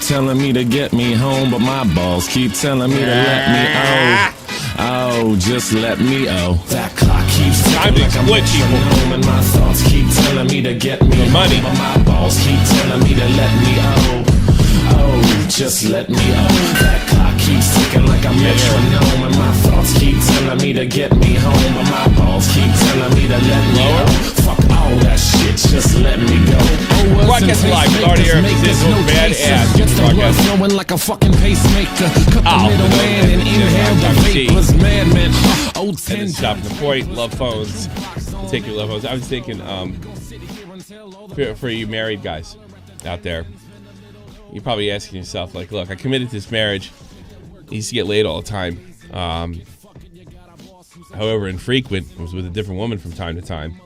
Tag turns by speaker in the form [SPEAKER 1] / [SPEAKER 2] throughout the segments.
[SPEAKER 1] telling me to get me home, but my balls keep telling me to let me oh, just let me That clock keeps ticking like I'm home, and my thoughts keep telling me to get me home, but my balls keep telling me to let me just let me That clock keeps ticking like a metronome, and my thoughts keep telling me to get me home, but my balls keep telling me to let me Fuck all that shit, just let me go.
[SPEAKER 2] Broadcast live, start here. This is no bad ass.
[SPEAKER 1] Gets the blood flowing like a fucking pacemaker. Cut the middleman and inhale the vapors. Madman. Oh, 10
[SPEAKER 2] Stop the point. Love phones. Take your love phones. I was thinking, for you married guys out there, you're probably asking yourself, like, look, I committed to this marriage. I used to get laid all the time. However infrequent. I was with a different woman from time to time.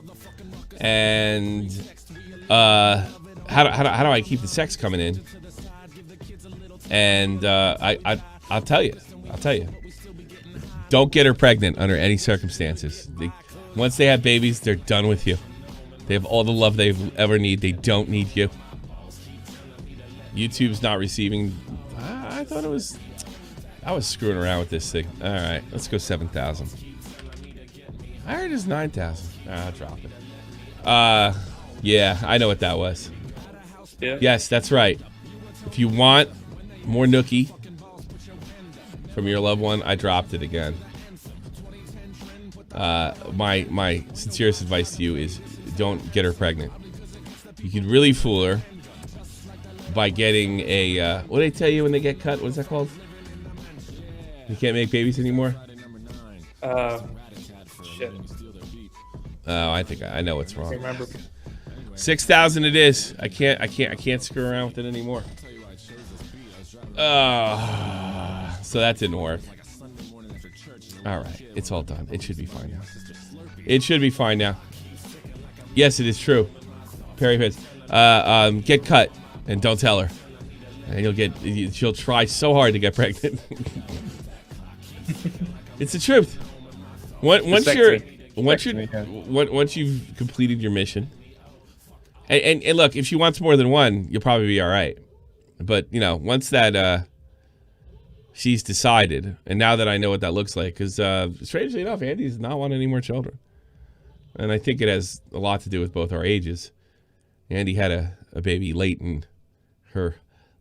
[SPEAKER 2] And how do I keep the sex coming in? And I'll tell you. Don't get her pregnant under any circumstances. Once they have babies, they're done with you. They have all the love they ever need. They don't need you. YouTube's not receiving. I thought I was screwing around with this thing. All right, let's go 7,000. I heard it's 9,000. I'll drop it. Yeah, I know what that was.
[SPEAKER 3] Yeah.
[SPEAKER 2] Yes, that's right. If you want more nookie from your loved one, I dropped it again. My sincerest advice to you is don't get her pregnant. You could really fool her by getting a, what do they tell you when they get cut? What's that called? You can't make babies anymore?
[SPEAKER 3] Shit.
[SPEAKER 2] Oh, I think I know what's wrong.
[SPEAKER 3] I remember.
[SPEAKER 2] 6,000 it is. I can't screw around with it anymore. So that didn't work. All right, it's all done. It should be fine now. It should be fine now. Yes, it is true. Perry Pitts. Get cut and don't tell her, and she'll try so hard to get pregnant. It's the truth. Once you've completed your mission, and look, if she wants more than one, you'll probably be all right. But once that she's decided, and now that I know what that looks like, because strangely enough, Andy does not want any more children, and I think it has a lot to do with both our ages. Andy had a baby late in her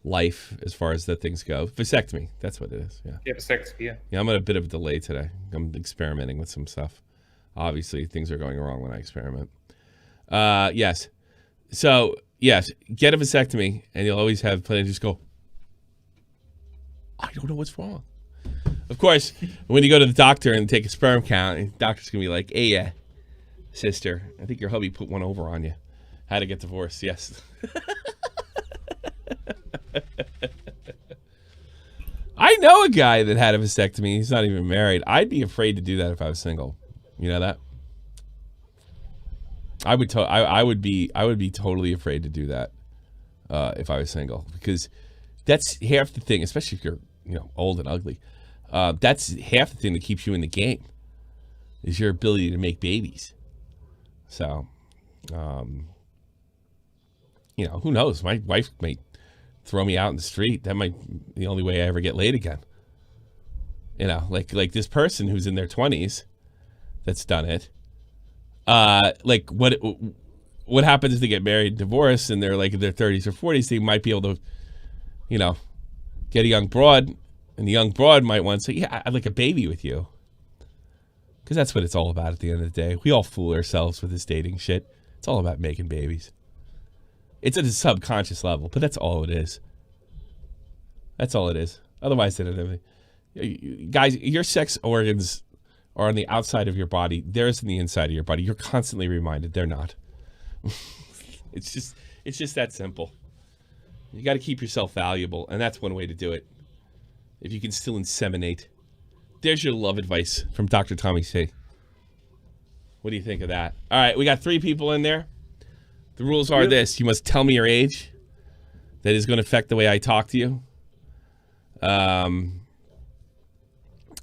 [SPEAKER 2] life, as far as that things go. Vasectomy, that's what it is. Yeah,
[SPEAKER 3] vasectomy.
[SPEAKER 2] Yeah, I'm at a bit of a delay today. I'm experimenting with some stuff. Obviously, things are going wrong when I experiment. Yes. So, yes, get a vasectomy, and you'll always have plenty to just go, I don't know what's wrong. Of course, when you go to the doctor and take a sperm count, the doctor's going to be like, hey, sister, I think your hubby put one over on you. How to get divorced, yes. I know a guy that had a vasectomy. He's not even married. I'd be afraid to do that if I was single. You know that? I would be totally afraid to do that if I was single, because that's half the thing, especially if you're old and ugly. That's half the thing that keeps you in the game, is your ability to make babies. So, who knows? My wife might throw me out in the street. That might be the only way I ever get laid again. Like this person who's in their 20s that's done it. What happens if they get married, divorced, and they're like in their 30s or 40s? They might be able to, get a young broad, and the young broad might want to say, yeah, I'd like a baby with you. Because that's what it's all about at the end of the day. We all fool ourselves with this dating shit. It's all about making babies. It's at a subconscious level, but that's all it is. That's all it is. Otherwise, they don't have anything. Guys, your sex organs are on the outside of your body. Theirs in the inside of your body. You're constantly reminded they're not. It's just that simple. You got to keep yourself valuable, and that's one way to do it. If you can still inseminate. There's your love advice from Dr. Tommy C. What do you think of that? All right, we got 3 people in there. The rules are this. You must tell me your age. That is going to affect the way I talk to you.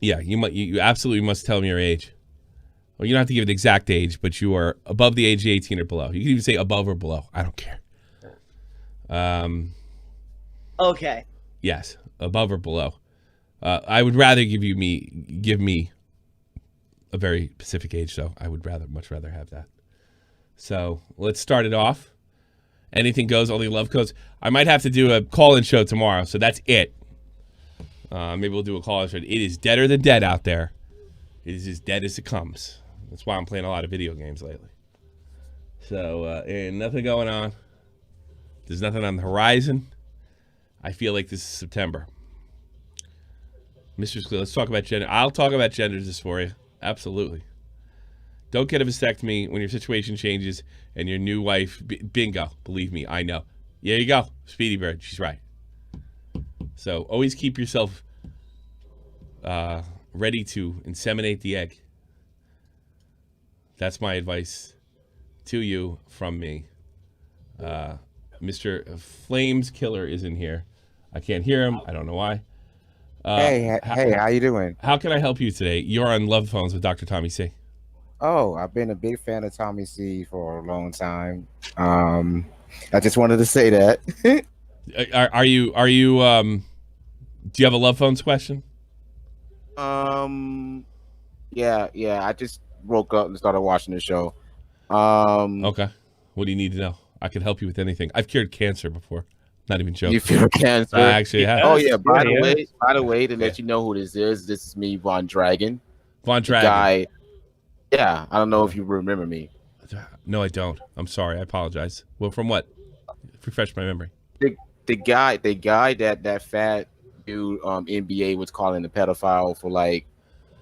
[SPEAKER 2] Yeah, you absolutely must tell me your age. Well, you don't have to give an exact age, but you are above the age of 18 or below. You can even say above or below. I don't care.
[SPEAKER 3] Okay.
[SPEAKER 2] Yes, above or below. I would rather give me a very specific age, though. I would much rather have that. So let's start it off. Anything goes, only love goes. I might have to do a call-in show tomorrow, so that's it. Maybe we'll do a call-in show. It is deader than dead out there. It is as dead as it comes. That's why I'm playing a lot of video games lately. So, ain't nothing going on. There's nothing on the horizon. I feel like this is September. Mr. Scrubae, let's talk about gender. I'll talk about genders for you. Absolutely. Don't get a vasectomy when your situation changes and your new wife. Bingo. Believe me, I know. There you go. Speedy Bird. She's right. So always keep yourself ready to inseminate the egg. That's my advice to you from me. Mr. Flames Killer is in here. I can't hear him. I don't know why.
[SPEAKER 4] Hey, how you doing?
[SPEAKER 2] How can I help you today? You're on Love Phones with Dr. Tommy C.
[SPEAKER 4] Oh, I've been a big fan of Tommy C for a long time. I just wanted to say that.
[SPEAKER 2] Are you do you have a Love Phones question?
[SPEAKER 4] Yeah. I just woke up and started watching the show.
[SPEAKER 2] Okay. What do you need to know? I can help you with anything. I've cured cancer before. Not even joking.
[SPEAKER 4] You feel cancer?
[SPEAKER 2] I actually have.
[SPEAKER 4] Oh yeah. By the way, to let you know who this is me, Von Dragon.
[SPEAKER 2] Von Dragon.
[SPEAKER 4] Guy. Yeah, I don't know if you remember me.
[SPEAKER 2] No, I don't. I'm sorry. I apologize. Well, from what? Refresh my memory.
[SPEAKER 4] The guy that fat dude NBA was calling a pedophile for like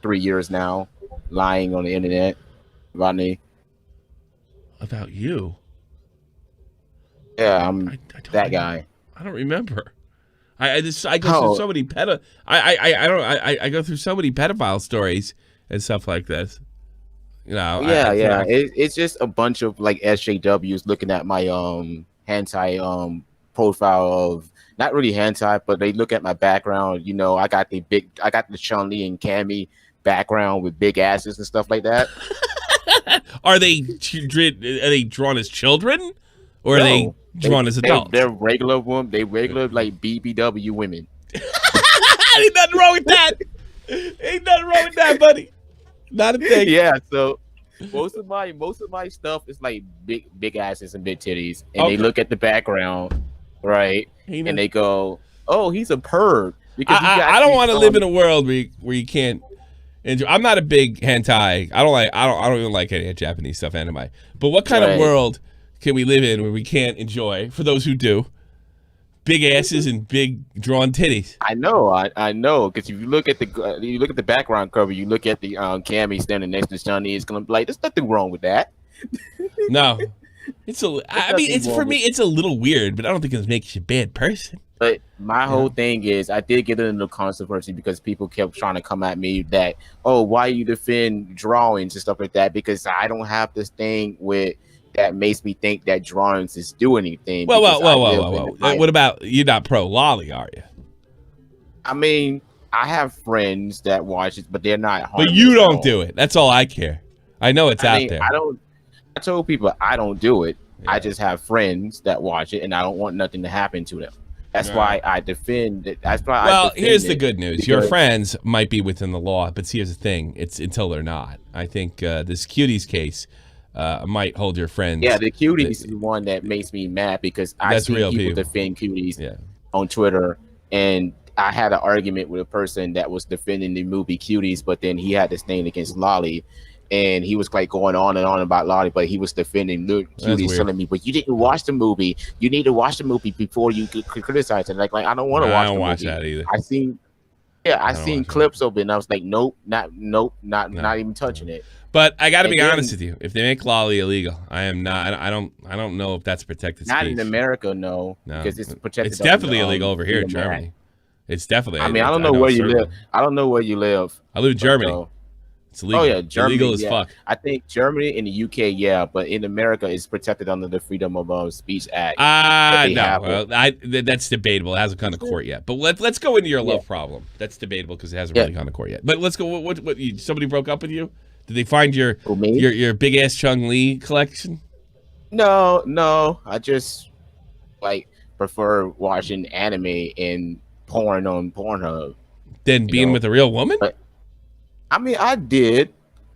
[SPEAKER 4] 3 years now, lying on the internet about me.
[SPEAKER 2] About you?
[SPEAKER 4] Yeah, I'm that guy.
[SPEAKER 2] I don't remember. I go through so many I go through so many pedophile stories and stuff like this. You know.
[SPEAKER 4] Yeah. It's just a bunch of like SJWs looking at my hentai profile of, not really hentai, but they look at my background. You know, I got the Chun-Li and Cammy background with big asses and stuff like that.
[SPEAKER 2] Are they drawn as children, or are they drawn as adults?
[SPEAKER 4] They're regular women. They regular like BBW women.
[SPEAKER 2] Ain't nothing wrong with that. Ain't nothing wrong with that, buddy. Not a thing.
[SPEAKER 4] Yeah. So most of my stuff is like big asses and big titties, and they look at the background, right? And they go, "Oh, he's a perv." Because
[SPEAKER 2] I don't want to live in a world where you can't enjoy. I'm not a big hentai. I don't even like any Japanese stuff anime. But what kind of world can we live in where we can't enjoy, for those who do, big asses and big drawn titties?
[SPEAKER 4] I know. Because if you look at the background cover, you look at the Cammy standing next to Sonny, it's gonna be like, there's nothing wrong with that.
[SPEAKER 2] No, it's for me, it's a little weird, but I don't think it makes you a bad person.
[SPEAKER 4] But my whole thing is, I did get into controversy because people kept trying to come at me that, oh, why you defend drawings and stuff like that? Because I don't have this thing that makes me think that drawings is do anything.
[SPEAKER 2] Well. What about, you're not pro lolly, are you?
[SPEAKER 4] I mean, I have friends that watch it, but they're not.
[SPEAKER 2] But you don't do it. That's all I care. I know it's out there.
[SPEAKER 4] I told people I don't do it. Yeah. I just have friends that watch it, and I don't want nothing to happen to them. That's why I defend it. That's why. Well,
[SPEAKER 2] here's the good news: your friends might be within the law, but here's the thing: it's until they're not. I think this Cuties case might hold your friends.
[SPEAKER 4] Yeah, the Cuties is the one that makes me mad because I see people defend Cuties on Twitter, and I had an argument with a person that was defending the movie Cuties, but then he had this thing against Lolly. And he was like going on and on about Lottie, but he was defending Cuties, telling me, "But you didn't watch the movie. You need to watch the movie before you could criticize it." Like I don't want to watch. I don't watch that either. I seen clips of it, and I was like, "Nope, not even touching it."
[SPEAKER 2] But I got to be honest with you. If they make lolly illegal, I am not. I don't know if that's protected speech.
[SPEAKER 4] Not in America, no, because it's protected.
[SPEAKER 2] It's definitely illegal over here in Germany. It's definitely.
[SPEAKER 4] I mean, I don't know where you live. I don't know where you live.
[SPEAKER 2] I live in Germany. It's illegal. Oh yeah,
[SPEAKER 4] Germany,
[SPEAKER 2] illegal as fuck.
[SPEAKER 4] I think Germany and the UK, yeah, but in America, it's protected under the Freedom of Speech Act.
[SPEAKER 2] No, that's debatable. It hasn't gone to court yet. But let's go into your love problem. That's debatable because it hasn't really gone to court yet. But let's go. What somebody broke up with you? Did they find your big ass Chun-Li collection?
[SPEAKER 4] No. I just like prefer watching anime and porn on Pornhub
[SPEAKER 2] than being with a real woman.
[SPEAKER 4] But, I mean, I did.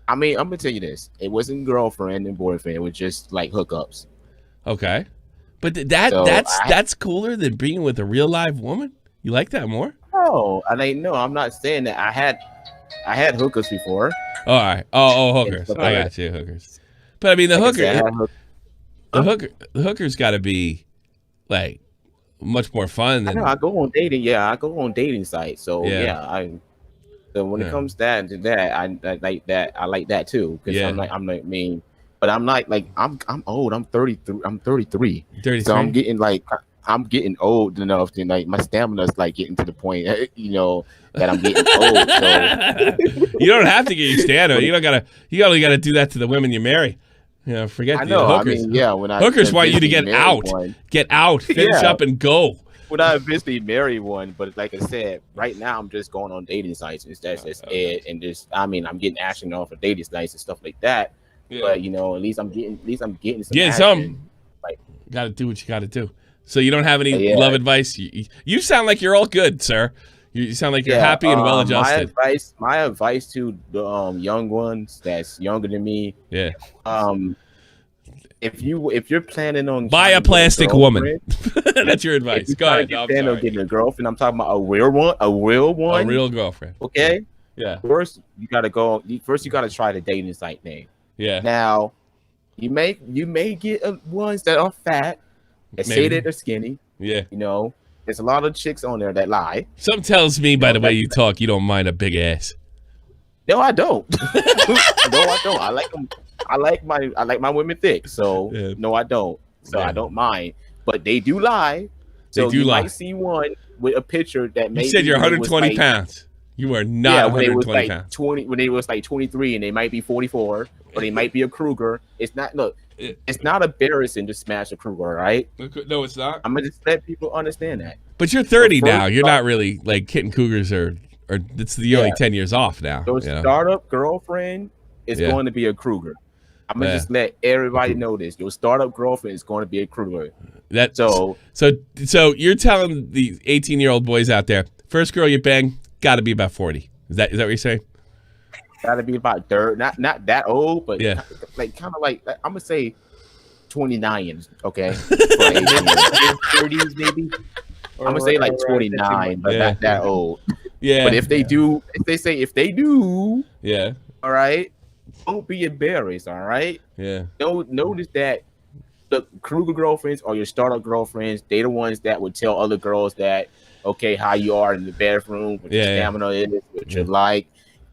[SPEAKER 4] I mean, I'm gonna tell you this: it wasn't girlfriend and boyfriend; it was just like hookups.
[SPEAKER 2] Okay, but that's cooler than being with a real live woman. You like that more?
[SPEAKER 4] Oh, no, I'm not saying that. I had hookers before.
[SPEAKER 2] All right. Oh, hookers. I got you, hookers. But I mean, the hooker's got to be like much more fun than.
[SPEAKER 4] I know. I go on dating. Yeah, I go on dating sites. So so when it comes to that, I like that. I like that too because I'm like mean, but I'm not like I'm old. I'm 33. I'm 33. 33. So I'm getting old enough to like my stamina's like getting to the point, that I'm getting old. So
[SPEAKER 2] you don't have to get your stamina. You only gotta do that to the women you marry. Forget the hookers.
[SPEAKER 4] I mean, when
[SPEAKER 2] hookers want you to get out, finish up, and go.
[SPEAKER 4] When I eventually marry one, but like I said, right now I'm just going on dating sites. That's just it, and I'm getting action off of dating sites and stuff like that. Yeah. But at least I'm getting some action. Like,
[SPEAKER 2] got to do what you got to do. So you don't have any love advice. You sound like you're all good, sir. You sound like you're happy and well adjusted.
[SPEAKER 4] My advice to the young ones that's younger than me.
[SPEAKER 2] Yeah.
[SPEAKER 4] If you're planning on
[SPEAKER 2] buy a plastic woman, that's your advice. Go ahead.
[SPEAKER 4] Planning on getting a girlfriend. I'm talking about a real one, a real
[SPEAKER 2] girlfriend.
[SPEAKER 4] Okay.
[SPEAKER 2] Yeah.
[SPEAKER 4] First, you gotta try the dating site name.
[SPEAKER 2] Yeah.
[SPEAKER 4] Now, you may get ones that are fat, that say that they're skinny.
[SPEAKER 2] Yeah.
[SPEAKER 4] There's a lot of chicks on there that lie.
[SPEAKER 2] Something tells me by the way you talk, you don't mind a big ass.
[SPEAKER 4] No, I don't. No, I don't. I like them. I like my women thick. So no, I don't. So I don't mind. But they do lie. So you might see one with a picture that maybe
[SPEAKER 2] you said you're 120 pounds. You are not 120 pounds.
[SPEAKER 4] When they was like 23 and they might be 44, or they might be a Kruger. It's not. Look, it's not embarrassing to smash a Kruger, right?
[SPEAKER 2] No, it's not.
[SPEAKER 4] I'm gonna just let people understand that.
[SPEAKER 2] But you're 30 now. You're not really like hitting Cougars or it's the only 10 years off now.
[SPEAKER 4] So startup girlfriend is going to be a Kruger. I'm gonna just let everybody know this. Your startup girlfriend is going to be a Kruger.
[SPEAKER 2] So you're telling the 18-year-old boys out there, first girl you bang, got to be about 40. Is that what you're saying?
[SPEAKER 4] Got to be about third, not that old, but like kind of like I'm gonna say 29. Okay, 30s maybe. I'm gonna say like 29, but not that old.
[SPEAKER 2] Yeah.
[SPEAKER 4] But if they do,
[SPEAKER 2] yeah.
[SPEAKER 4] All right. Don't be embarrassed. All right.
[SPEAKER 2] Yeah.
[SPEAKER 4] Notice that the Kruger girlfriends or your startup girlfriends, they the ones that would tell other girls that how you are in the bathroom, what your stamina is, what you like.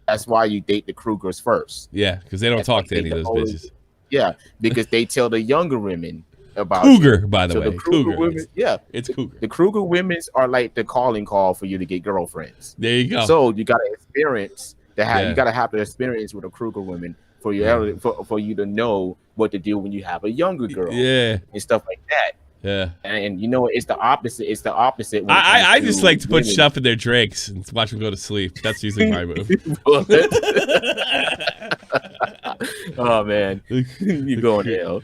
[SPEAKER 4] That's why you date the Krugers first.
[SPEAKER 2] Yeah, because they don't talk to any of those bitches.
[SPEAKER 4] Yeah, because they tell the younger women about
[SPEAKER 2] Cougar, by the way.
[SPEAKER 4] The Kruger women,
[SPEAKER 2] it's Cougar.
[SPEAKER 4] The Kruger women's are like the calling call for you to get girlfriends.
[SPEAKER 2] There you go.
[SPEAKER 4] So you got to experience you got to have the experience with a Kruger woman for you to know what to do when you have a younger girl.
[SPEAKER 2] Yeah,
[SPEAKER 4] and stuff like that.
[SPEAKER 2] Yeah,
[SPEAKER 4] and it's the opposite. It's the opposite.
[SPEAKER 2] I just like to put stuff in their drinks and watch them go to sleep. That's usually my move.
[SPEAKER 4] Oh man, you going to hell?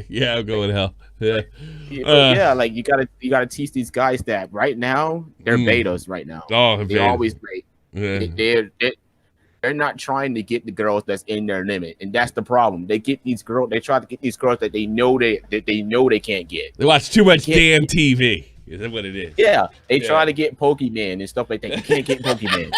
[SPEAKER 2] Yeah, I'm going to hell.
[SPEAKER 4] Yeah, like you gotta teach these guys that right now they're betas right now.
[SPEAKER 2] Oh,
[SPEAKER 4] they're always bait. Yeah. They're not trying to get the girls that's in their limit, and that's the problem. They get these girls. They try to get these girls that they know they can't get.
[SPEAKER 2] They watch too much damn TV. Is that what it is?
[SPEAKER 4] Yeah, they try to get Pokemon and stuff like that. You can't get Pokemon.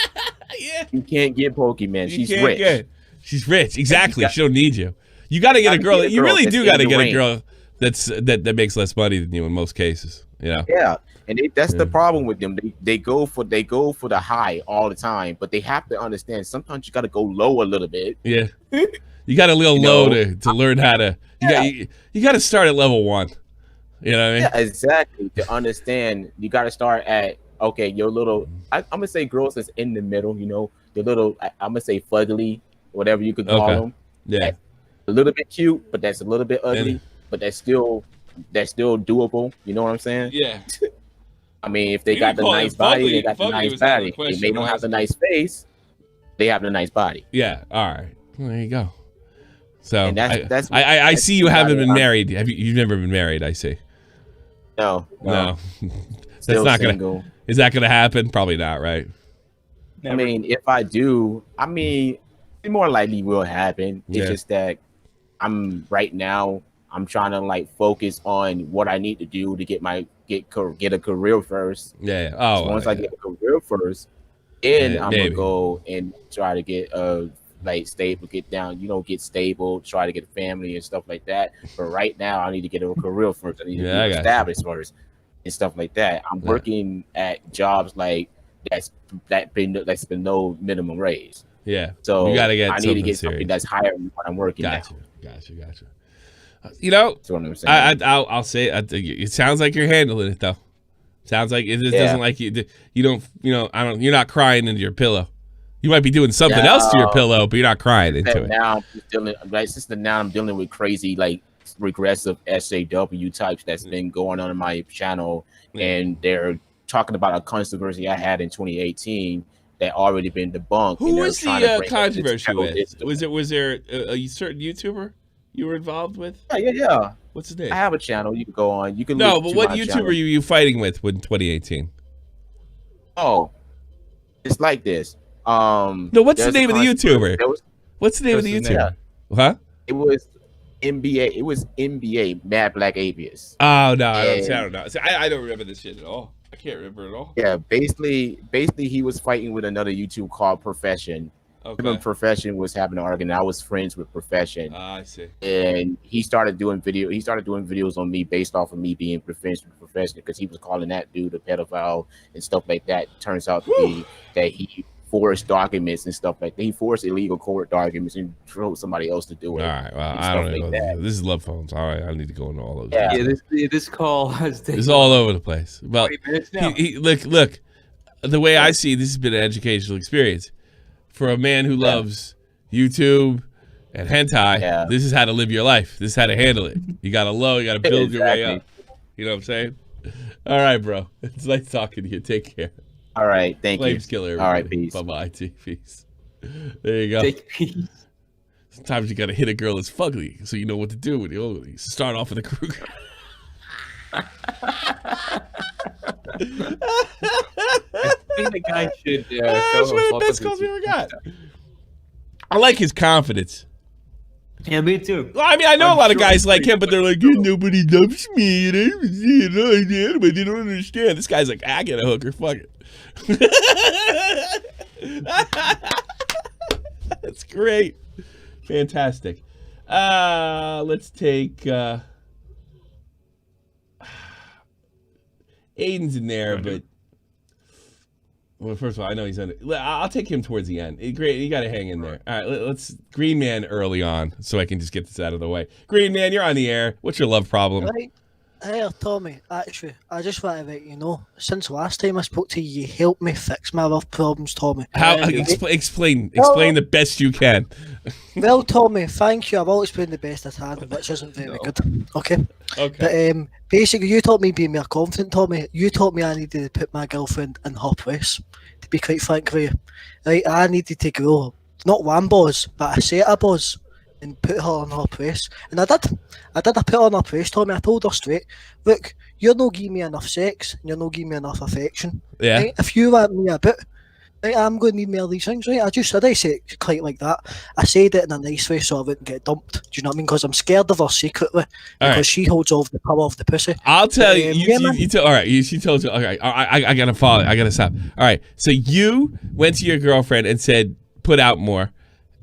[SPEAKER 4] You can't get Pokemon. She's rich.
[SPEAKER 2] She's rich. Exactly. She don't need you. You got to get a girl. You really do got to get a girl that makes less money than you in most cases.
[SPEAKER 4] Yeah. And that's the problem with them. They go for the high all the time, but they have to understand sometimes you got to go low a little bit.
[SPEAKER 2] Yeah, you got a little low to learn how to. You got to start at level 1. You know what I mean?
[SPEAKER 4] Yeah, exactly. To understand, you got to start at your little. I'm gonna say girls that's in the middle. The little. I'm gonna say fugly, whatever you could call them.
[SPEAKER 2] Yeah,
[SPEAKER 4] that's a little bit cute, but that's a little bit ugly. But that's still doable. You know what I'm saying?
[SPEAKER 2] Yeah.
[SPEAKER 4] I mean, if they got the nice body, they got the nice body. If they don't have the nice face, they have the nice body.
[SPEAKER 2] Yeah. All right. Well, there you go. So
[SPEAKER 4] and that's
[SPEAKER 2] I see you haven't been married. You've never been married, I see.
[SPEAKER 4] No.
[SPEAKER 2] That's not single. Is that gonna happen? Probably not, right?
[SPEAKER 4] Never. I mean, if I do, it more likely will happen. It's just that right now I'm trying to like focus on what I need to do to get a career first.
[SPEAKER 2] Yeah. Oh,
[SPEAKER 4] so once I get a career first, then I'm gonna go and try to get stable, get stable, try to get a family and stuff like that. But right now I need to get a career first. I need to be established first and stuff like that. I'm working at jobs like that's been no minimum raise.
[SPEAKER 2] Yeah.
[SPEAKER 4] So
[SPEAKER 2] you gotta get
[SPEAKER 4] I need to get something that's higher than what I'm working
[SPEAKER 2] Gotcha.
[SPEAKER 4] now.
[SPEAKER 2] You know,
[SPEAKER 4] that's what I'm saying.
[SPEAKER 2] I'll say it sounds like you're handling it though. Sounds like it just doesn't like you don't you're not crying into your pillow. You might be doing something else to your pillow, but you're not crying into it.
[SPEAKER 4] Now I'm dealing with crazy like regressive SJW types that's been going on in my channel, and they're talking about a controversy I had in 2018 that already been debunked.
[SPEAKER 2] Who was the controversy with? Was there a certain YouTuber you were involved with?
[SPEAKER 4] Yeah.
[SPEAKER 2] What's his name?
[SPEAKER 4] I have a channel you can go on. You can
[SPEAKER 2] but what YouTuber were you fighting with in 2018?
[SPEAKER 4] Oh, it's like this.
[SPEAKER 2] No, what's the name of the YouTuber? What's the name of the YouTuber? Huh?
[SPEAKER 4] It was NBA. It was NBA Mad Black Avius.
[SPEAKER 2] Oh no, I don't know. I don't remember this shit at all. I can't remember at all.
[SPEAKER 4] Yeah, basically, he was fighting with another YouTube called Profession. Okay. Profession was having an argument. I was friends with Profession.
[SPEAKER 2] I see.
[SPEAKER 4] And he started doing videos on me based off of me being friends with Profession because he was calling that dude a pedophile and stuff like that. Turns out to be that he forged documents and stuff like that. He forged illegal court documents and drove somebody else to do it.
[SPEAKER 2] All right, well, I don't know. This is Love Phones. All right, I need to go into all those.
[SPEAKER 3] Yeah, this call has taken.
[SPEAKER 2] It's all over the place. Well, look. The way I see this has been an educational experience for a man who loves YouTube and hentai. This is how to live your life. This is how to handle it. You got to build your way up. You know what I'm saying? All right, bro. It's nice talking to you. Take care.
[SPEAKER 4] All right, thank you.
[SPEAKER 2] Killer,
[SPEAKER 4] all right, peace.
[SPEAKER 2] Bye-bye, peace. There you go.
[SPEAKER 3] Take peace.
[SPEAKER 2] Sometimes you got to hit a girl that's fugly so you know what to do when you start off with a Kruger.
[SPEAKER 3] I think the guy should
[SPEAKER 2] that's one of the best calls we ever got. I like his confidence.
[SPEAKER 3] Yeah, me too.
[SPEAKER 2] Well, I mean, I know a lot of guys like him, but they're like, nobody loves me. They don't understand. This guy's like, I get a hooker. Fuck it. That's great. Fantastic. Let's take Aiden's in there, but well, first of all, I know he's on it. I'll take him towards the end. Great, you got to hang in there. All right, let's Green Man early on, so I can just get this out of the way. Green Man, you're on the air. What's your love problem?
[SPEAKER 5] Right. Hey, Tommy. Actually, I just want to let you know. Since last time I spoke to you, you helped me fix my love problems, Tommy.
[SPEAKER 2] How? Explain the best you can.
[SPEAKER 5] Well, Tommy, thank you. I've always been the best I can, which isn't very good. Okay. But basically, you taught me being more confident, Tommy. You taught me I needed to put my girlfriend in her place. To be quite frank with you, right? I needed to grow not one boss, but a set of boss, and put her in her place. And I did. I put her in her place, Tommy. I told her straight, look, you're not giving me enough sex, and you're not giving me enough affection.
[SPEAKER 2] Yeah.
[SPEAKER 5] Right? If you want me a bit, right, I'm going to need more of these things, right? I didn't say it quite like that. I said it in a nice way so I wouldn't get dumped. Do you know what I mean? Because I'm scared of her secretly. Because she holds all the power of the pussy.
[SPEAKER 2] I'll tell you. All right, she told you. Okay, I got to follow. I got to stop. All right, so you went to your girlfriend and said, put out more.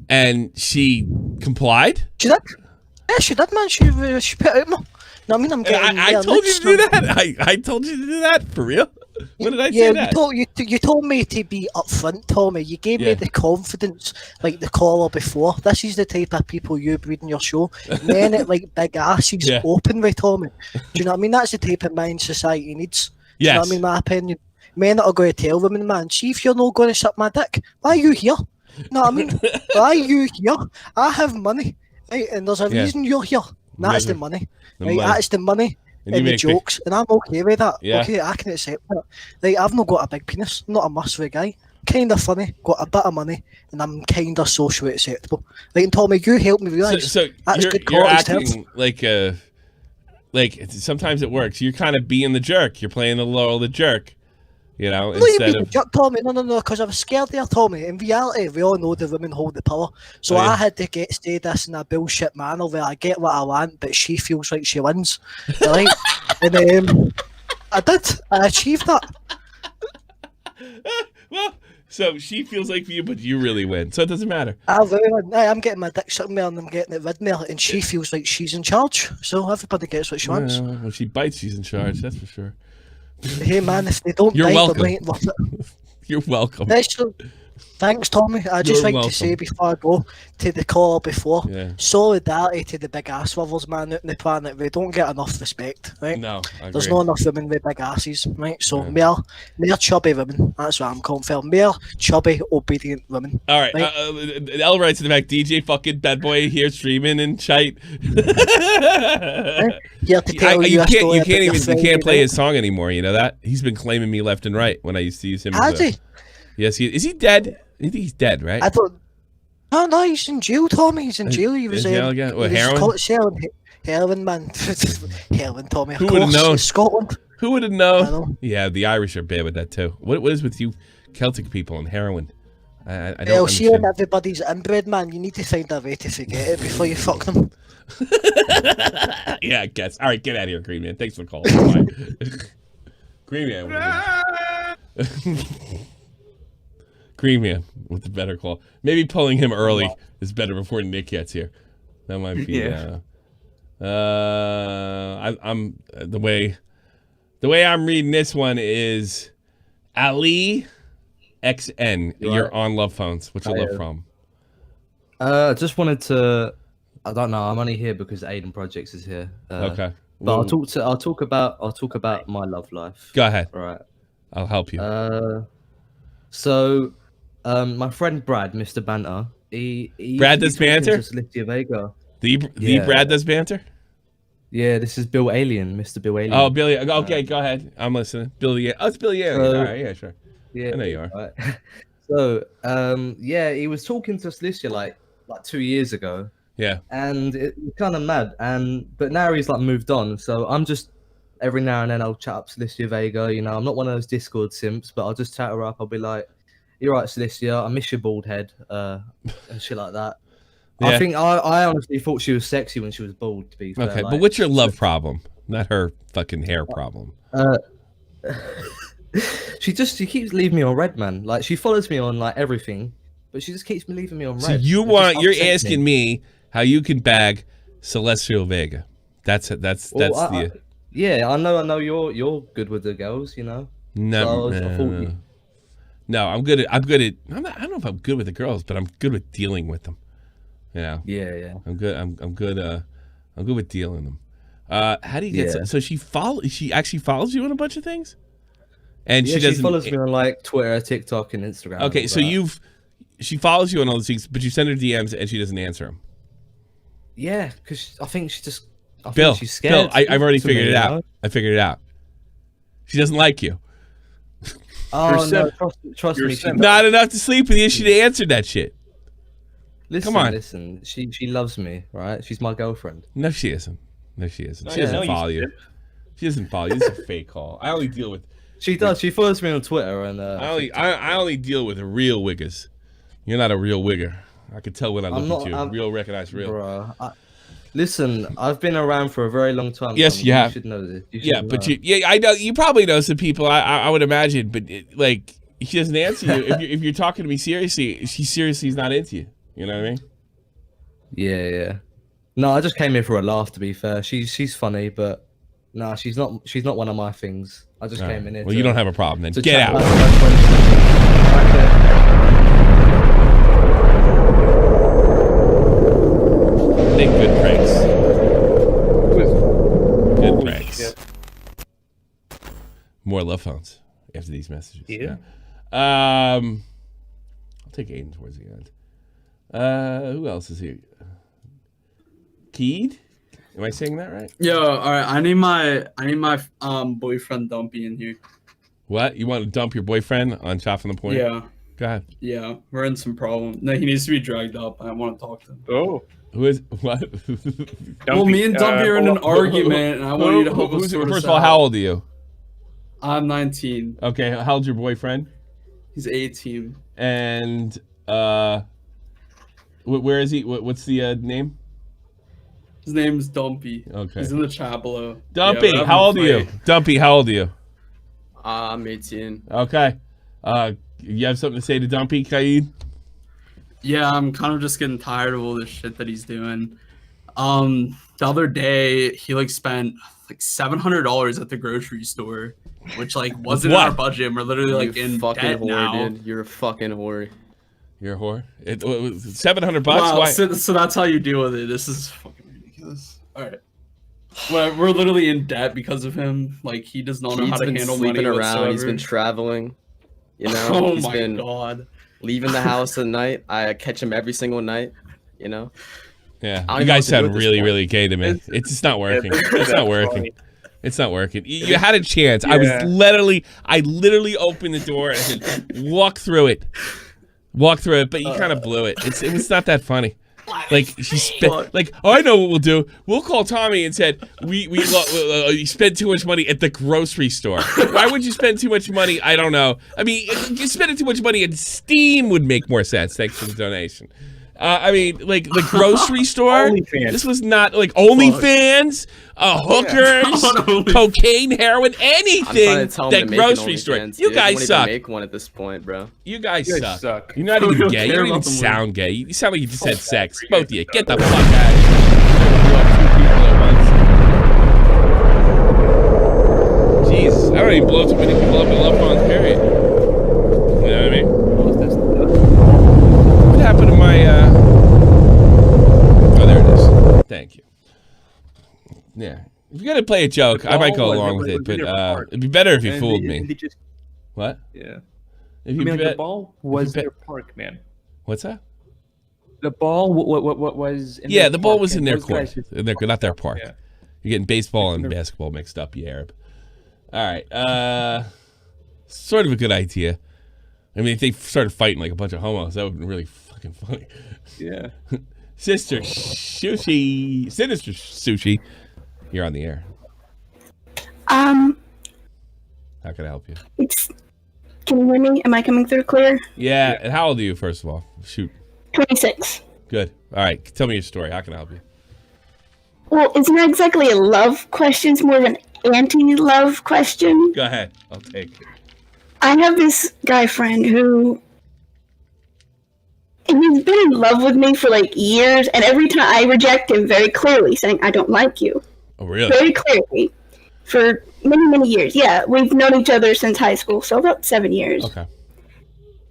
[SPEAKER 2] And she complied?
[SPEAKER 5] She did. Yeah, she did, man. She put out more. No, I mean, I'm getting.
[SPEAKER 2] I told you to do that. I told you to do that for real. When did I say that?
[SPEAKER 5] You told me to be upfront, Tommy. You gave me the confidence, like the caller before. This is the type of people you breed in your show. Men at like big asses, openly, Tommy. Do you know what I mean? That's the type of man society needs. Do you know what I mean? My opinion. Men that are going to tell women, man, see if you're not going to suck my dick. Why are you here? No, I mean, why are you here? I have money, right? And there's a reason you're here. That's the money, right? That's the money and the jokes, and I'm okay with that.
[SPEAKER 2] Yeah.
[SPEAKER 5] Okay, I can accept that. Right, I've not got a big penis, I'm not a muscular guy. Kind of funny, got a bit of money, and I'm kind of socially acceptable. Right, and Tommy, you helped me realise
[SPEAKER 2] so
[SPEAKER 5] that's
[SPEAKER 2] you're
[SPEAKER 5] good quality
[SPEAKER 2] acting like sometimes it works. You're kind of being the jerk. You're playing the role of the jerk. You know,
[SPEAKER 5] No, you
[SPEAKER 2] instead
[SPEAKER 5] being
[SPEAKER 2] of
[SPEAKER 5] a jerk, Tommy. No, because I was scared there, Tommy. In reality, we all know the women hold the power. So I had to stay this in a bullshit manner where I get what I want, but she feels like she wins. Right? And I did. I achieved that.
[SPEAKER 2] well, so she feels like you, but you really win. So it doesn't matter.
[SPEAKER 5] I really win. I'm getting my dick sucked more and I'm getting it rid more, and she feels like she's in charge. So everybody gets what she wants.
[SPEAKER 2] When she bites, she's in charge. That's for sure.
[SPEAKER 5] Hey man, if they don't
[SPEAKER 2] You're
[SPEAKER 5] bite,
[SPEAKER 2] welcome.
[SPEAKER 5] they ain't worth it.
[SPEAKER 2] You're welcome.
[SPEAKER 5] Thanks, Tommy. I just
[SPEAKER 2] You're
[SPEAKER 5] like
[SPEAKER 2] welcome.
[SPEAKER 5] to say before I go to the caller before,
[SPEAKER 2] Yeah.
[SPEAKER 5] solidarity to the big ass lovers, man, out on the planet. We don't get enough respect, right?
[SPEAKER 2] No, I
[SPEAKER 5] There's
[SPEAKER 2] agree.
[SPEAKER 5] not enough women with big asses, right? So more chubby women. That's what I'm calling for. More chubby, obedient women.
[SPEAKER 2] All right.
[SPEAKER 5] Right?
[SPEAKER 2] L writes in the back, DJ fucking bad boy here streaming and shite.
[SPEAKER 5] Here to tell you a story about your friend,
[SPEAKER 2] you can't play
[SPEAKER 5] right?
[SPEAKER 2] his song anymore. You know that? He's been claiming me left and right when I used to use him.
[SPEAKER 5] Has he?
[SPEAKER 2] Yes, is he dead? I think he's dead, right?
[SPEAKER 5] I don't. No, he's in jail, Tommy. He's in jail. He was
[SPEAKER 2] in jail again? What,
[SPEAKER 5] he was
[SPEAKER 2] heroin?
[SPEAKER 5] caught selling heroin, man. Heroin, Tommy.
[SPEAKER 2] Who would have known?
[SPEAKER 5] Scotland.
[SPEAKER 2] Who would have
[SPEAKER 5] I know.
[SPEAKER 2] known? Yeah, the Irish are bad with that too. What is with you Celtic people and heroin? I don't
[SPEAKER 5] Well, see, when
[SPEAKER 2] understand.
[SPEAKER 5] everybody's inbred, man, you need to find a way to forget it before you fuck them.
[SPEAKER 2] Yeah, I guess. All right, get out of here, Green Man. Thanks for calling. Bye. Green Man. Green Man with the better call. Maybe pulling him early is better before Nick gets here. That might be.
[SPEAKER 3] Yeah.
[SPEAKER 2] I'm the way I'm reading this one is Ali XN. You're on Love Phones. What's your love from?
[SPEAKER 6] Just wanted to. I don't know. I'm only here because Aiden Projects is here.
[SPEAKER 2] Okay.
[SPEAKER 6] But I'll talk about my love life.
[SPEAKER 2] Go ahead.
[SPEAKER 6] All right.
[SPEAKER 2] I'll help you.
[SPEAKER 6] So, my friend Brad, Mr. Banter, he
[SPEAKER 2] Brad does banter?
[SPEAKER 6] Lydia Vega.
[SPEAKER 2] The Brad does banter?
[SPEAKER 6] Yeah, this is Bill Alien, Mr. Bill Alien.
[SPEAKER 2] Oh, Billy. Okay, go ahead. I'm listening. Billy. Oh, it's Billy. Yeah. All right. Yeah, sure.
[SPEAKER 6] Yeah,
[SPEAKER 2] I know you are.
[SPEAKER 6] Right. So, yeah, he was talking to Celicia like 2 years ago.
[SPEAKER 2] Yeah.
[SPEAKER 6] And it was kind of mad. But now he's like moved on. So I'm just every now and then I'll chat up Celicia Vega. You know, I'm not one of those Discord simps, but I'll just chat her up. I'll be like, "You're right, Celicia. I miss your bald head," and shit like that.
[SPEAKER 2] Yeah.
[SPEAKER 6] I think I honestly thought she was sexy when she was bald. To be fair.
[SPEAKER 2] Okay,
[SPEAKER 6] like,
[SPEAKER 2] but what's your love problem? Not her fucking hair problem.
[SPEAKER 6] She keeps leaving me on red, man. Like she follows me on like everything, but she just keeps me leaving me on red.
[SPEAKER 2] So you're asking me how you can bag Celestial Vega. That's
[SPEAKER 6] Yeah, I know you're good with the girls, you know.
[SPEAKER 2] No,
[SPEAKER 6] So I thought you-
[SPEAKER 2] no, I'm good at. I don't know if I'm good with the girls, but I'm good with dealing with them. You know.
[SPEAKER 6] Yeah.
[SPEAKER 2] I'm good. I'm good. I'm good with dealing them. How do you get?
[SPEAKER 6] Yeah.
[SPEAKER 2] So she actually follows you on a bunch of things, and
[SPEAKER 6] Yeah,
[SPEAKER 2] she doesn't.
[SPEAKER 6] follows me on like Twitter, TikTok, and Instagram.
[SPEAKER 2] Okay,
[SPEAKER 6] and
[SPEAKER 2] so
[SPEAKER 6] all that.
[SPEAKER 2] she follows you on all these things, but you send her DMs and she doesn't answer them.
[SPEAKER 6] Yeah, because I think she's scared.
[SPEAKER 2] Bill, I've already
[SPEAKER 6] to me,
[SPEAKER 2] figured it
[SPEAKER 6] you
[SPEAKER 2] out.
[SPEAKER 6] know?
[SPEAKER 2] I figured it out. She doesn't like you.
[SPEAKER 6] Oh no, trust me.
[SPEAKER 2] Not enough to sleep with you. She answered that shit.
[SPEAKER 6] Come on. Listen. She loves me, right? She's my girlfriend.
[SPEAKER 2] No, she isn't. She doesn't
[SPEAKER 3] no,
[SPEAKER 2] follow you. She doesn't follow you. This is a fake call. I only deal with.
[SPEAKER 6] She does. She follows me on Twitter and.
[SPEAKER 2] I only deal with real wiggers. You're not a real wigger. I can tell when I look at you. Real recognize real.
[SPEAKER 6] Bro, listen, I've been around for a very long time.
[SPEAKER 2] Yes, you have.
[SPEAKER 6] You should know this.
[SPEAKER 2] I know you probably know some people. I would imagine, but like she doesn't answer you. if you're talking to me seriously, she seriously is not into you. You know what I mean?
[SPEAKER 6] Yeah. No, I just came here for a laugh. To be fair, she's funny, but no, she's not one of my things. I just came in here.
[SPEAKER 2] Well, you don't have a problem then.
[SPEAKER 6] to
[SPEAKER 2] Get
[SPEAKER 6] chat
[SPEAKER 2] out.
[SPEAKER 6] about my friends.
[SPEAKER 2] Make good pranks. Good pranks. More love phones after these messages. Yeah. I'll take Aiden towards the end. Who else is here? Keed? Am I saying that right?
[SPEAKER 7] Yo, all right. I need my boyfriend Dumpy in here.
[SPEAKER 2] What? You want to dump your boyfriend on Chop from the Point?
[SPEAKER 7] Yeah.
[SPEAKER 2] Go ahead.
[SPEAKER 7] Yeah, we're in some problem. No, he needs to be dragged up. I want to talk to him.
[SPEAKER 8] Oh.
[SPEAKER 2] Who is what?
[SPEAKER 7] Well, me and Dumpy are in an argument, and I want you to help us sort
[SPEAKER 2] First
[SPEAKER 7] this
[SPEAKER 2] of all,
[SPEAKER 7] out.
[SPEAKER 2] how old are you?
[SPEAKER 7] I'm 19.
[SPEAKER 2] Okay, how old's your boyfriend?
[SPEAKER 7] He's 18.
[SPEAKER 2] And where is he? What's the name?
[SPEAKER 7] His name's Dumpy.
[SPEAKER 2] Okay.
[SPEAKER 7] He's in the chat below.
[SPEAKER 2] Dumpy,
[SPEAKER 7] Yeah,
[SPEAKER 2] how old are you? Dumpy, how old are you?
[SPEAKER 8] I'm 18.
[SPEAKER 2] Okay. You have something to say to Dumpy, Kaid?
[SPEAKER 7] Yeah, I'm kind of just getting tired of all this shit that he's doing. The other day, he like spent like $700 at the grocery store, which like wasn't in our budget. And we're literally like in
[SPEAKER 8] fucking
[SPEAKER 7] debt
[SPEAKER 8] whore,
[SPEAKER 7] now.
[SPEAKER 8] dude. You're a fucking whore.
[SPEAKER 2] You're a whore. It was $700.
[SPEAKER 7] Wow,
[SPEAKER 2] Why?
[SPEAKER 7] so that's how you deal with it. This is fucking ridiculous. All right. Well, we're literally in debt because of him. Like he does not know how to handle money
[SPEAKER 8] sleeping around.
[SPEAKER 7] whatsoever.
[SPEAKER 8] He's been traveling. You know.
[SPEAKER 7] Oh
[SPEAKER 8] He's
[SPEAKER 7] my
[SPEAKER 8] been
[SPEAKER 7] god.
[SPEAKER 8] leaving the house at night. I catch him every single night. You know.
[SPEAKER 2] Yeah,
[SPEAKER 8] I don't
[SPEAKER 2] you
[SPEAKER 8] even know
[SPEAKER 2] guys
[SPEAKER 8] what to do
[SPEAKER 2] sound
[SPEAKER 8] at this
[SPEAKER 2] really,
[SPEAKER 8] point.
[SPEAKER 2] really gay to me. It's just not working. It's not working.
[SPEAKER 8] funny.
[SPEAKER 2] It's not working. You had a chance.
[SPEAKER 8] Yeah.
[SPEAKER 2] I literally opened the door and I said, walk through it, but you kind of blew it. It was not that funny. Like she spent, like, oh, I know what we'll do. We'll call Tommy and said you spent too much money at the grocery store. Why would you spend too much money? I don't know. I mean, you spending too much money at Steam would make more sense. Thanks for the donation. I mean, like the grocery store. This was not like OnlyFans, hookers, cocaine, heroin, anything. That grocery store. You guys suck.
[SPEAKER 8] Make one at this point, bro.
[SPEAKER 2] You guys suck. You're not even gay. You don't even sound gay. You sound like you just had sex. Both of you. Get the fuck out of here. Jeez, I don't even blow too many people up in love phones, period. You know what I mean? What happened to my, oh, there it is. Thank you. Yeah. If you're going to play a joke, I might go along with it, but it'd be better if you fooled me. What?
[SPEAKER 3] Yeah.
[SPEAKER 2] If
[SPEAKER 3] I mean, like, the ball was their park, man.
[SPEAKER 2] What's that?
[SPEAKER 3] The ball what was in
[SPEAKER 2] yeah,
[SPEAKER 3] their
[SPEAKER 2] the ball
[SPEAKER 3] park,
[SPEAKER 2] was in
[SPEAKER 3] and
[SPEAKER 2] their
[SPEAKER 3] those
[SPEAKER 2] court.
[SPEAKER 3] guys just-
[SPEAKER 2] Not their park.
[SPEAKER 3] Yeah.
[SPEAKER 2] You're getting baseball and basketball mixed up, you Arab. All right. Sort of a good idea. I mean, if they started fighting like a bunch of homos, that would have been really fucking funny.
[SPEAKER 3] Yeah.
[SPEAKER 2] Sinister Sushi. You're on the air. How can I help you?
[SPEAKER 9] Can you hear me? Am I coming through clear?
[SPEAKER 2] Yeah. And how old are you, first of all? Shoot.
[SPEAKER 9] 26.
[SPEAKER 2] Good. All right. Tell me your story. How can I help you?
[SPEAKER 9] Well, it's not exactly a love question. It's more of an anti-love question.
[SPEAKER 2] Go ahead. I'll take it.
[SPEAKER 9] I have this guy friend who... he's been in love with me for like years, and every time I reject him very clearly, saying, I don't like you.
[SPEAKER 2] Oh, really?
[SPEAKER 9] Very clearly. For many, many years. Yeah, we've known each other since high school, so about 7 years.
[SPEAKER 2] Okay.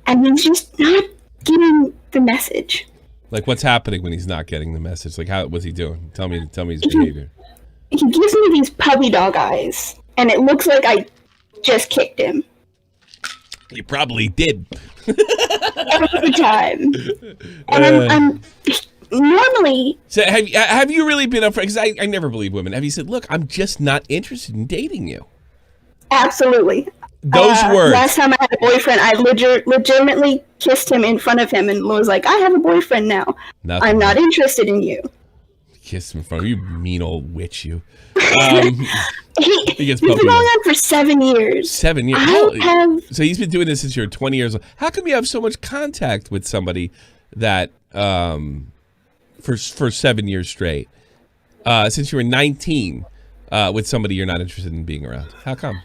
[SPEAKER 9] And he's just not getting the message.
[SPEAKER 2] Like, what's happening when he's not getting the message? Like, what's he doing? Tell me his behavior.
[SPEAKER 9] He gives me these puppy dog eyes, and it looks like I just kicked him.
[SPEAKER 2] You probably did.
[SPEAKER 9] Every time. And I'm normally...
[SPEAKER 2] So have you really been upfront? Because I never believe women. Have you said, look, I'm just not interested in dating you?
[SPEAKER 9] Absolutely.
[SPEAKER 2] Those words.
[SPEAKER 9] Last time I had a boyfriend, I legitimately kissed him in front of him and was like, I have a boyfriend now.
[SPEAKER 2] Nothing.
[SPEAKER 9] I'm not interested in you.
[SPEAKER 2] Kiss him in front of you, mean old witch, you.
[SPEAKER 9] He's been going on for 7 years.
[SPEAKER 2] 7 years. So he's been doing this since you're 20 years old. How come you have so much contact with somebody that for 7 years straight? Since you were 19, with somebody you're not interested in being around. How come?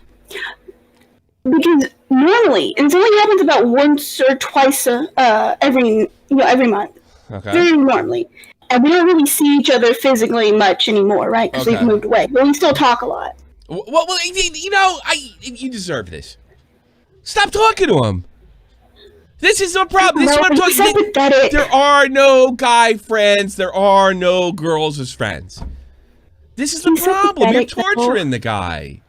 [SPEAKER 9] Because normally, and it only happens about once or twice every month.
[SPEAKER 2] Okay.
[SPEAKER 9] Very normally. And we don't really see each other physically much anymore, right? Because we've moved away. But we still talk a lot.
[SPEAKER 2] Well, you know, you deserve this. Stop talking to him. This is no problem. This is what I'm talking about. There are no guy friends. There are no girls as friends. This is the problem. You're torturing the guy.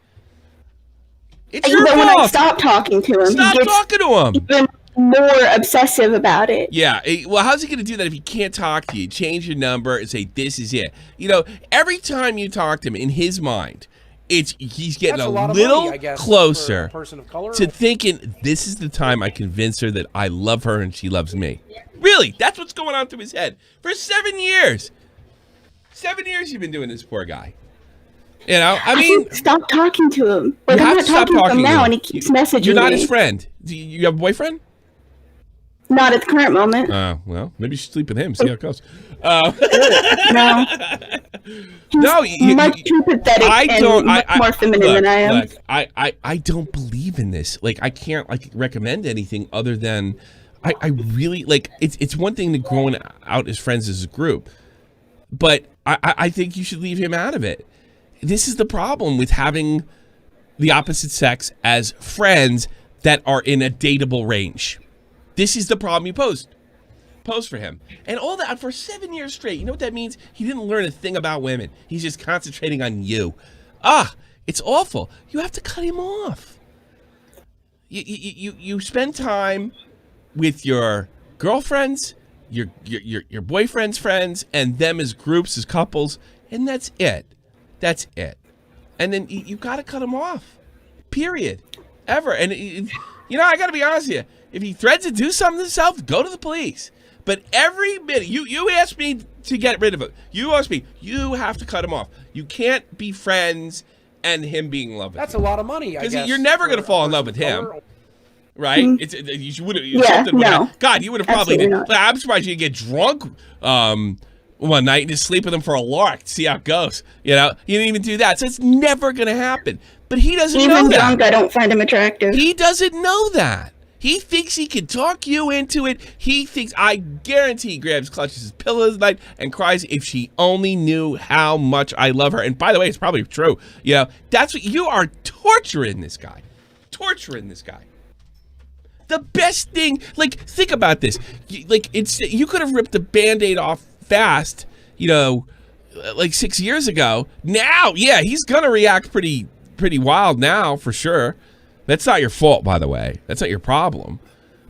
[SPEAKER 2] It's your fault.
[SPEAKER 9] When I stop talking to him,
[SPEAKER 2] Stop
[SPEAKER 9] he gets
[SPEAKER 2] talking to him.
[SPEAKER 9] even more obsessive about it.
[SPEAKER 2] Yeah. Well, how's he going to do that if he can't talk to you? Change your number and say, this is it. You know, every time you talk to him, in his mind, he's getting
[SPEAKER 10] That's
[SPEAKER 2] a
[SPEAKER 10] lot of
[SPEAKER 2] little
[SPEAKER 10] money, I guess,
[SPEAKER 2] closer
[SPEAKER 10] for a person of color.
[SPEAKER 2] to thinking this is the time I convince her that I love her and she loves me. Really, that's what's going on through his head for 7 years. 7 years you've been doing this, poor guy. You know, I mean,
[SPEAKER 9] stop talking to him. Like,
[SPEAKER 2] you
[SPEAKER 9] I'm
[SPEAKER 2] have
[SPEAKER 9] not
[SPEAKER 2] to stop
[SPEAKER 9] talking to him
[SPEAKER 2] talking
[SPEAKER 9] now,
[SPEAKER 2] to
[SPEAKER 9] and
[SPEAKER 2] him.
[SPEAKER 9] he keeps messaging
[SPEAKER 2] You're not
[SPEAKER 9] me.
[SPEAKER 2] his friend. Do you have a boyfriend?
[SPEAKER 9] Not at the current moment.
[SPEAKER 2] Well, maybe you should sleep with him. See how it goes.
[SPEAKER 9] No.
[SPEAKER 2] No,
[SPEAKER 9] much too pathetic and much more feminine than I am.
[SPEAKER 2] Look, I don't believe in this. Like, I can't recommend anything other than I really like. It's one thing to growing out as friends as a group, but I think you should leave him out of it. This is the problem with having the opposite sex as friends that are in a dateable range. This is the problem you pose for him. And all that for 7 years straight. You know what that means? He didn't learn a thing about women. He's just concentrating on you. It's awful. You have to cut him off. You spend time with your girlfriends, your boyfriend's friends, and them as groups, as couples, and that's it. That's it. And then you got to cut him off. Period. Ever. And, you know, I got to be honest with you. If he threatens to do something to himself, go to the police. But every minute, you asked me to get rid of him. You asked me, you have to cut him off. You can't be friends and him being in love with
[SPEAKER 10] That's
[SPEAKER 2] you.
[SPEAKER 10] a lot of money, I guess.
[SPEAKER 2] Because you're never going to fall in love with him. Right?
[SPEAKER 9] Mm-hmm. No.
[SPEAKER 2] God, you would have probably... I'm surprised you didn't get drunk one night and just sleep with him for a lark to see how it goes. You know? You didn't even do that. So it's never going to happen. But he doesn't know that.
[SPEAKER 9] Even drunk, I don't find him attractive.
[SPEAKER 2] He doesn't know that. He thinks he can talk you into it. He thinks, I guarantee he grabs, clutches his pillows at night and cries, if she only knew how much I love her. And by the way, it's probably true. You know, that's what you are torturing this guy. Torturing this guy. The best thing, like, think about this. You could have ripped the Band-Aid off fast, you know, like 6 years ago. Now, yeah, he's going to react pretty wild now, for sure. That's not your fault, by the way. That's not your problem.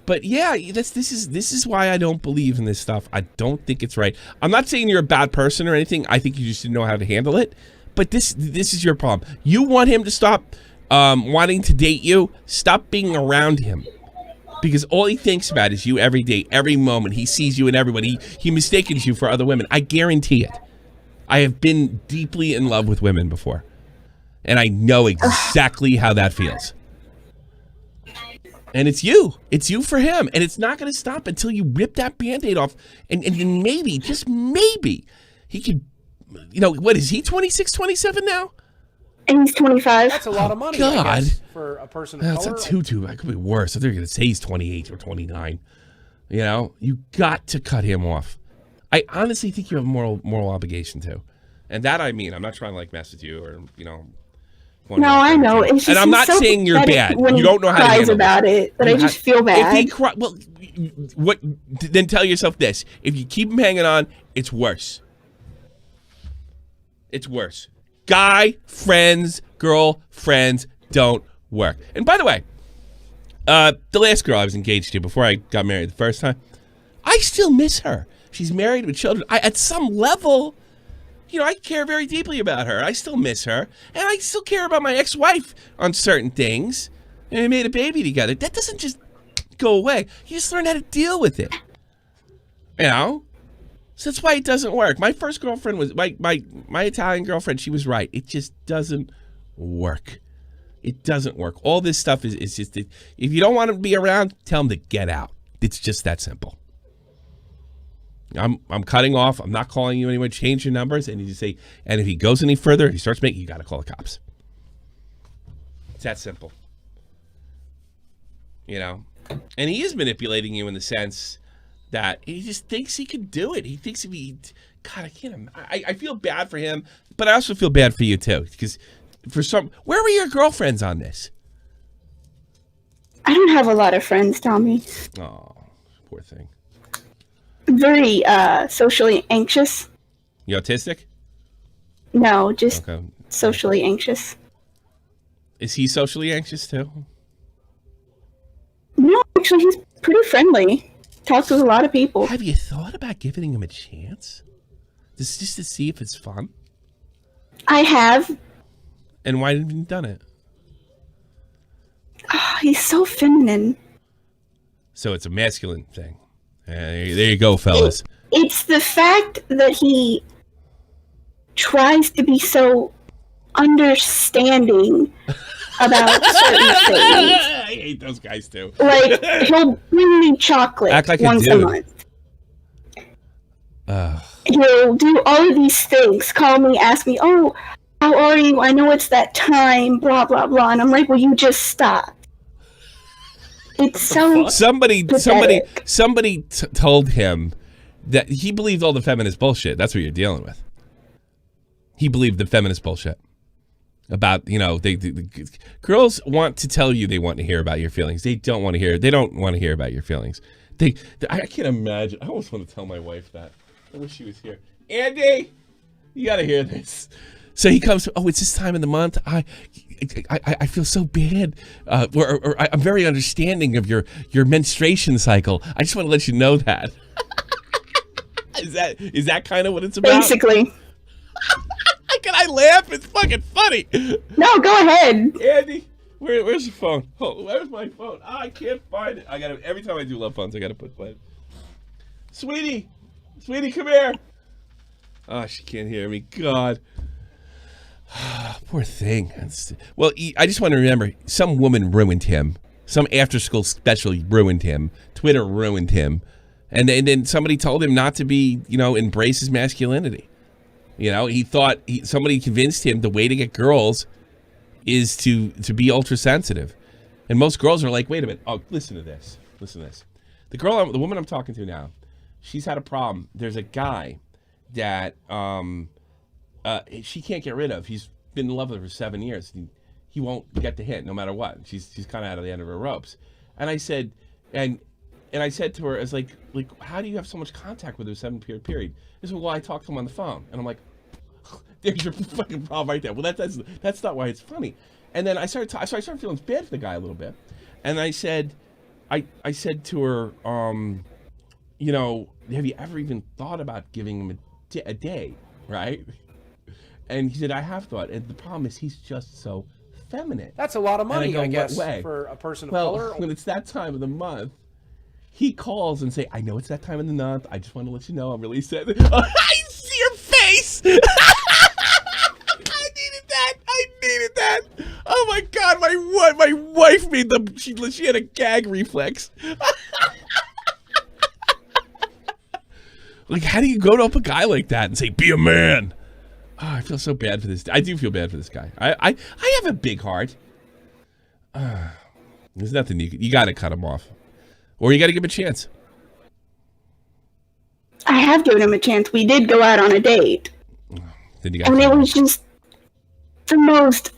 [SPEAKER 2] But yeah, this is why I don't believe in this stuff. I don't think it's right. I'm not saying you're a bad person or anything. I think you just didn't know how to handle it. But this is your problem. You want him to stop wanting to date you. Stop being around him. Because all he thinks about is you every day, every moment. He sees you and everybody. He mistakes you for other women. I guarantee it. I have been deeply in love with women before. And I know exactly how that feels. And it's you. It's you for him. And it's not going to stop until you rip that Band-Aid off. And then maybe, just maybe, he could, you know, what is he, 26, 27 now?
[SPEAKER 9] And he's 25.
[SPEAKER 10] That's a lot of money,
[SPEAKER 2] God.
[SPEAKER 10] I guess, for a person of
[SPEAKER 2] That's
[SPEAKER 10] color.
[SPEAKER 2] not too. That could be worse. If they're going to say he's 28 or 29. You know, you got to cut him off. I honestly think you have a moral obligation to. And that I mean, I'm not trying to like mess with you or, you know.
[SPEAKER 9] No, I know. It's just,
[SPEAKER 2] and I'm not
[SPEAKER 9] so
[SPEAKER 2] saying you're bad. You don't know how to
[SPEAKER 9] cries
[SPEAKER 2] handle
[SPEAKER 9] about it, but I just feel bad.
[SPEAKER 2] If he cries, well, then tell yourself this: if you keep him hanging on, it's worse. It's worse. Guy friends, girl friends don't work. And by the way, the last girl I was engaged to before I got married the first time, I still miss her. She's married with children. At some level, you know, I care very deeply about her. I still miss her. And I still care about my ex-wife on certain things. And we made a baby together. That doesn't just go away. You just learn how to deal with it. You know? So that's why it doesn't work. My first girlfriend was, my Italian girlfriend, she was right. It just doesn't work. It doesn't work. All this stuff is just, if you don't want him to be around, tell him to get out. It's just that simple. I'm cutting off. I'm not calling you anymore. Change your numbers, and you just say. And if he goes any further, if he starts making, you got to call the cops. It's that simple. You know, and he is manipulating you in the sense that he just thinks he can do it. He thinks if he, God, I can't. I feel bad for him, but I also feel bad for you too, because where were your girlfriends on this?
[SPEAKER 9] I don't have a lot of friends, Tommy.
[SPEAKER 2] Oh, poor thing.
[SPEAKER 9] Very socially anxious.
[SPEAKER 2] You autistic?
[SPEAKER 9] No, just socially anxious.
[SPEAKER 2] Is he socially anxious too?
[SPEAKER 9] No, actually, he's pretty friendly. Talks with a lot of people.
[SPEAKER 2] Have you thought about giving him a chance? Just to see if it's fun?
[SPEAKER 9] I have.
[SPEAKER 2] And why haven't you done it?
[SPEAKER 9] Oh, he's so feminine.
[SPEAKER 2] So it's a masculine thing. There you go, fellas.
[SPEAKER 9] It's the fact that he tries to be so understanding about certain things.
[SPEAKER 2] I hate those guys too.
[SPEAKER 9] Like, he'll bring me chocolate
[SPEAKER 2] Act like
[SPEAKER 9] once a month. He'll do all of these things, call me, ask me, oh, how are you? I know it's that time, blah, blah, blah. And I'm like, will you just stop? It's so
[SPEAKER 2] somebody told him that he believed all the feminist bullshit. That's what you're dealing with. He believed the feminist bullshit about, you know, they girls want to tell you they want to hear about your feelings. They don't want to hear about your feelings. I can't imagine. I almost want to tell my wife that. I wish she was here. Andy, you got to hear this. So he comes, oh, it's this time of the month. I feel so bad. Or I'm very understanding of your menstruation cycle. I just want to let you know that. Is that kind of what it's about?
[SPEAKER 9] Basically.
[SPEAKER 2] Can I laugh? It's fucking funny.
[SPEAKER 9] No, go ahead.
[SPEAKER 2] Andy, where's your phone? Oh, where's my phone? Oh, I can't find it. Every time I do love phones, I gotta put my Sweetie, come here. Oh, she can't hear me. God. Poor thing. Well, I just want to remember, some woman ruined him. Some after-school special ruined him. Twitter ruined him. And then somebody told him not to be, you know, embrace his masculinity. You know, he thought somebody convinced him the way to get girls is to be ultra sensitive. And most girls are like, wait a minute. Oh, listen to this. The woman I'm talking to now, she's had a problem. There's a guy that she can't get rid of. He's been in love with her for 7 years. He won't get the hint no matter what. She's kind of out of the end of her ropes. And I said, and I said to her, I was like, how do you have so much contact with her 7-year period? She said, well, I talked to him on the phone. And I'm like, there's your fucking problem right there. Well, that's not why it's funny. And then I started feeling bad for the guy a little bit. And I said, I said to her, you know, have you ever even thought about giving him a day, right? And he said, I have thought. And the problem is he's just so feminine.
[SPEAKER 10] That's a lot of money,
[SPEAKER 2] I
[SPEAKER 10] guess,
[SPEAKER 2] way?
[SPEAKER 10] for a person of
[SPEAKER 2] well,
[SPEAKER 10] color.
[SPEAKER 2] When it's that time of the month, he calls and say, I know it's that time of the month. I just want to let you know I'm really sad. I see your face. I needed that. Oh my God, my wife made she had a gag reflex. Like, how do you go to up a guy like that and say, be a man? Oh, I feel so bad for this. I do feel bad for this guy. I have a big heart. There's nothing you got to cut him off. Or you got to give him a chance.
[SPEAKER 9] I have given him a chance. We did go out on a date.
[SPEAKER 2] Then you
[SPEAKER 9] and it was just the most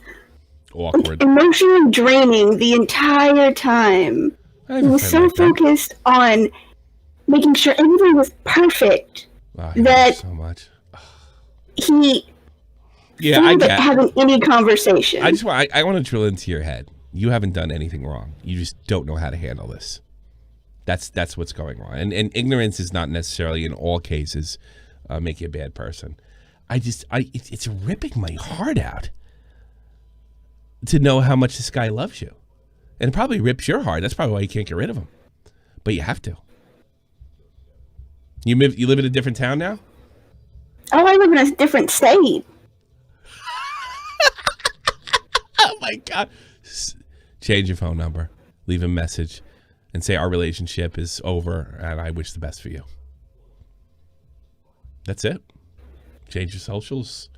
[SPEAKER 2] awkward,
[SPEAKER 9] emotionally draining the entire time. He was so focused on making sure everything was perfect that
[SPEAKER 2] so much.
[SPEAKER 9] he
[SPEAKER 2] I get
[SPEAKER 9] having any conversation.
[SPEAKER 2] I want to drill into your head. You haven't done anything wrong. You just don't know how to handle this. That's what's going on. And ignorance is not necessarily in all cases make you a bad person. It's ripping my heart out to know how much this guy loves you. And it probably rips your heart. That's probably why you can't get rid of him. But you have to. You live in a different town now?
[SPEAKER 9] Oh, I live in a different state.
[SPEAKER 2] Oh my God. Change your phone number. Leave a message. And say our relationship is over and I wish the best for you. That's it. Change your socials.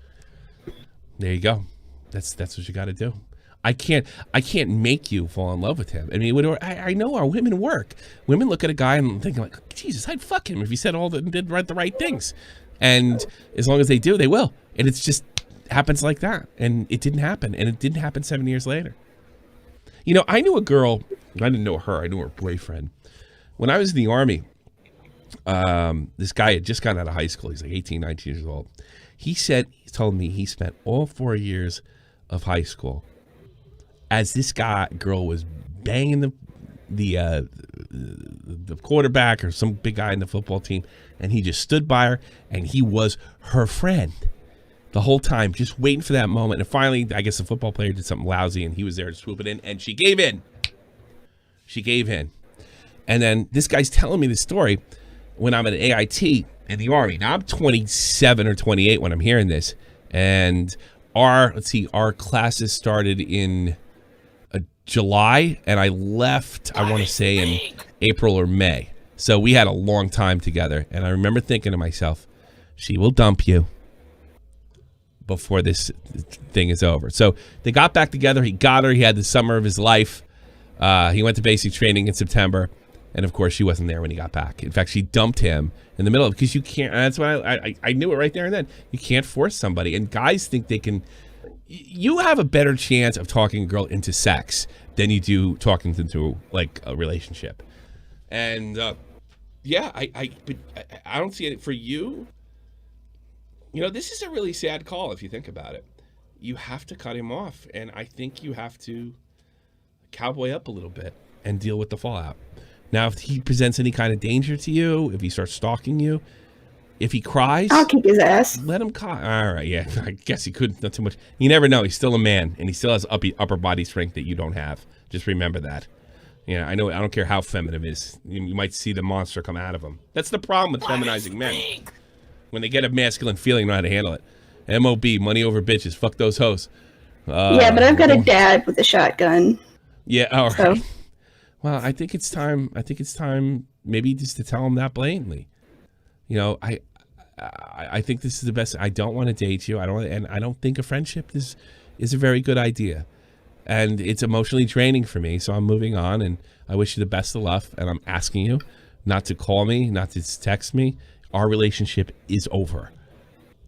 [SPEAKER 2] There you go. That's what you got to do. I can't make you fall in love with him. I mean, I know how women work. Women look at a guy and think like, Jesus, I'd fuck him if he said did the right things. And as long as they do, they will. And it's just happens like that. And it didn't happen. And it didn't happen 7 years later. You know, I knew a girl. I didn't know her. I knew her boyfriend. When I was in the Army, this guy had just gotten out of high school. He's like 18, 19 years old. He told me he spent all 4 years of high school as this girl was banging the quarterback or some big guy in the football team, and he just stood by her, and he was her friend. the whole time, just waiting for that moment. And finally, I guess the football player did something lousy, and he was there to swoop it in, and she gave in. She gave in. And then this guy's telling me the story when I'm at AIT in the Army. Now, I'm 27 or 28 when I'm hearing this. And our classes started in July, and I left, I want to say, in April or May. So we had a long time together. And I remember thinking to myself, she will dump you before this thing is over. So they got back together. He got her. He had the summer of his life. He went to basic training in September. And, of course, she wasn't there when he got back. In fact, she dumped him in the middle of, because you can't, and that's why I knew it right there and then. You can't force somebody. And guys think they can, you have a better chance of talking a girl into sex than you do talking into, like, a relationship. And, yeah, but I don't see it for you. You know, this is a really sad call if you think about it. You have to cut him off. And I think you have to cowboy up a little bit and deal with the fallout. Now, if he presents any kind of danger to you, if he starts stalking you, if he cries,
[SPEAKER 9] I'll kick his ass.
[SPEAKER 2] Let him cry. All right, yeah, I guess he couldn't, not too much. You never know. He's still a man, and he still has upper body strength that you don't have. Just remember that. Yeah, I know. I don't care how feminine he is. You might see the monster come out of him. That's the problem with feminizing men. When they get a masculine feeling, they know how to handle it. MOB, money over bitches. Fuck those hoes.
[SPEAKER 9] Yeah, but I've got a dad with a shotgun.
[SPEAKER 2] Yeah, all right.
[SPEAKER 9] So.
[SPEAKER 2] Well, I think it's time. Maybe just to tell him that blatantly. You know, I think this is the best. I don't want to date you. I don't think a friendship is a very good idea, and it's emotionally draining for me. So I'm moving on, and I wish you the best of luck. And I'm asking you not to call me, not to text me. Our relationship is over,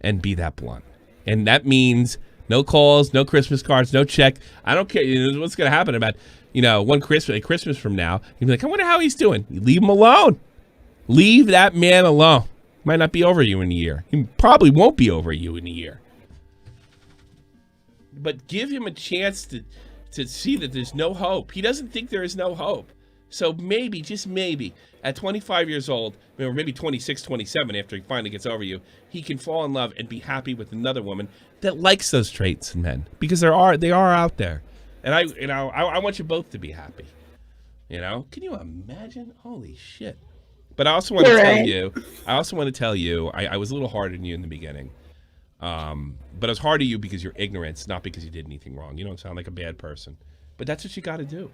[SPEAKER 2] and be that blunt. And that means no calls, no Christmas cards, no check. I don't care. You know, what's going to happen about, you know, Christmas from now, you'll be like, I wonder how he's doing. You leave him alone. Leave that man alone. Might not be over you in a year. He probably won't be over you in a year. But give him a chance to see that there's no hope. He doesn't think there is no hope. So maybe, just maybe, at 25 years old, or maybe 26, 27, after he finally gets over you, he can fall in love and be happy with another woman that likes those traits in men. Because they are out there. And I want you both to be happy. You know? Can you imagine? Holy shit. But I also want to tell you, I was a little hard on you in the beginning. But I was hard on you because your ignorance, not because you did anything wrong. You don't sound like a bad person. But that's what you got to do.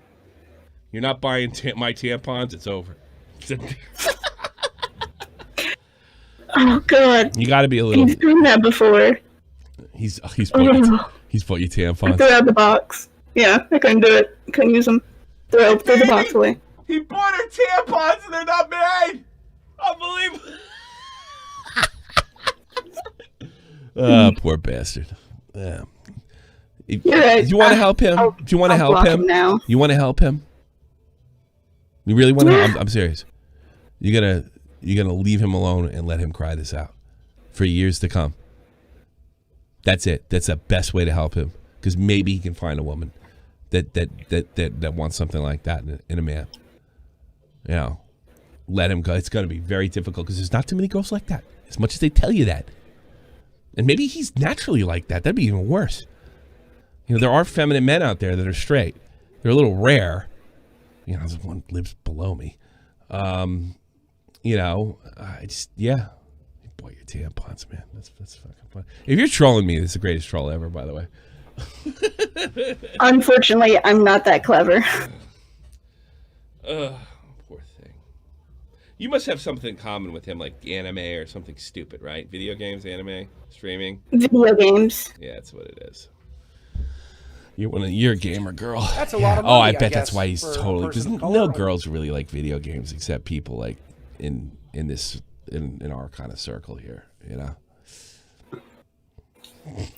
[SPEAKER 2] You're not buying my tampons, it's over.
[SPEAKER 9] Oh, God.
[SPEAKER 2] You got to be a little...
[SPEAKER 9] He's done that before.
[SPEAKER 2] He's bought you tampons.
[SPEAKER 9] I threw out the box. Yeah, I couldn't do it. Couldn't use them. Throw the box away.
[SPEAKER 2] He bought her tampons and they're not made. Unbelievable. Poor bastard. Yeah.
[SPEAKER 9] You're right.
[SPEAKER 2] Do you want to help him? Do you want to help him?
[SPEAKER 9] Now.
[SPEAKER 2] You want to help him? You really want to? I'm serious. You're gonna leave him alone and let him cry this out for years to come. That's it. That's the best way to help him, because maybe he can find a woman that wants something like that in a man. You know, let him go. It's going to be very difficult because there's not too many girls like that, as much as they tell you that. And maybe he's naturally like that. That'd be even worse. You know, there are feminine men out there that are straight. They're a little rare. You know, there's one lives below me. You know, yeah. Boy, your tampons, man. That's fucking fun. If you're trolling me, this is the greatest troll ever, by the way.
[SPEAKER 9] Unfortunately, I'm not that clever.
[SPEAKER 2] Poor thing. You must have something in common with him, like anime or something stupid, right? Video games, anime, streaming.
[SPEAKER 9] Video games.
[SPEAKER 2] Yeah, that's what it is. You're a gamer girl.
[SPEAKER 10] That's a lot of money.
[SPEAKER 2] Oh, I bet that's why he's totally. Because no girls really like video games except people like in our kind of circle here, you know.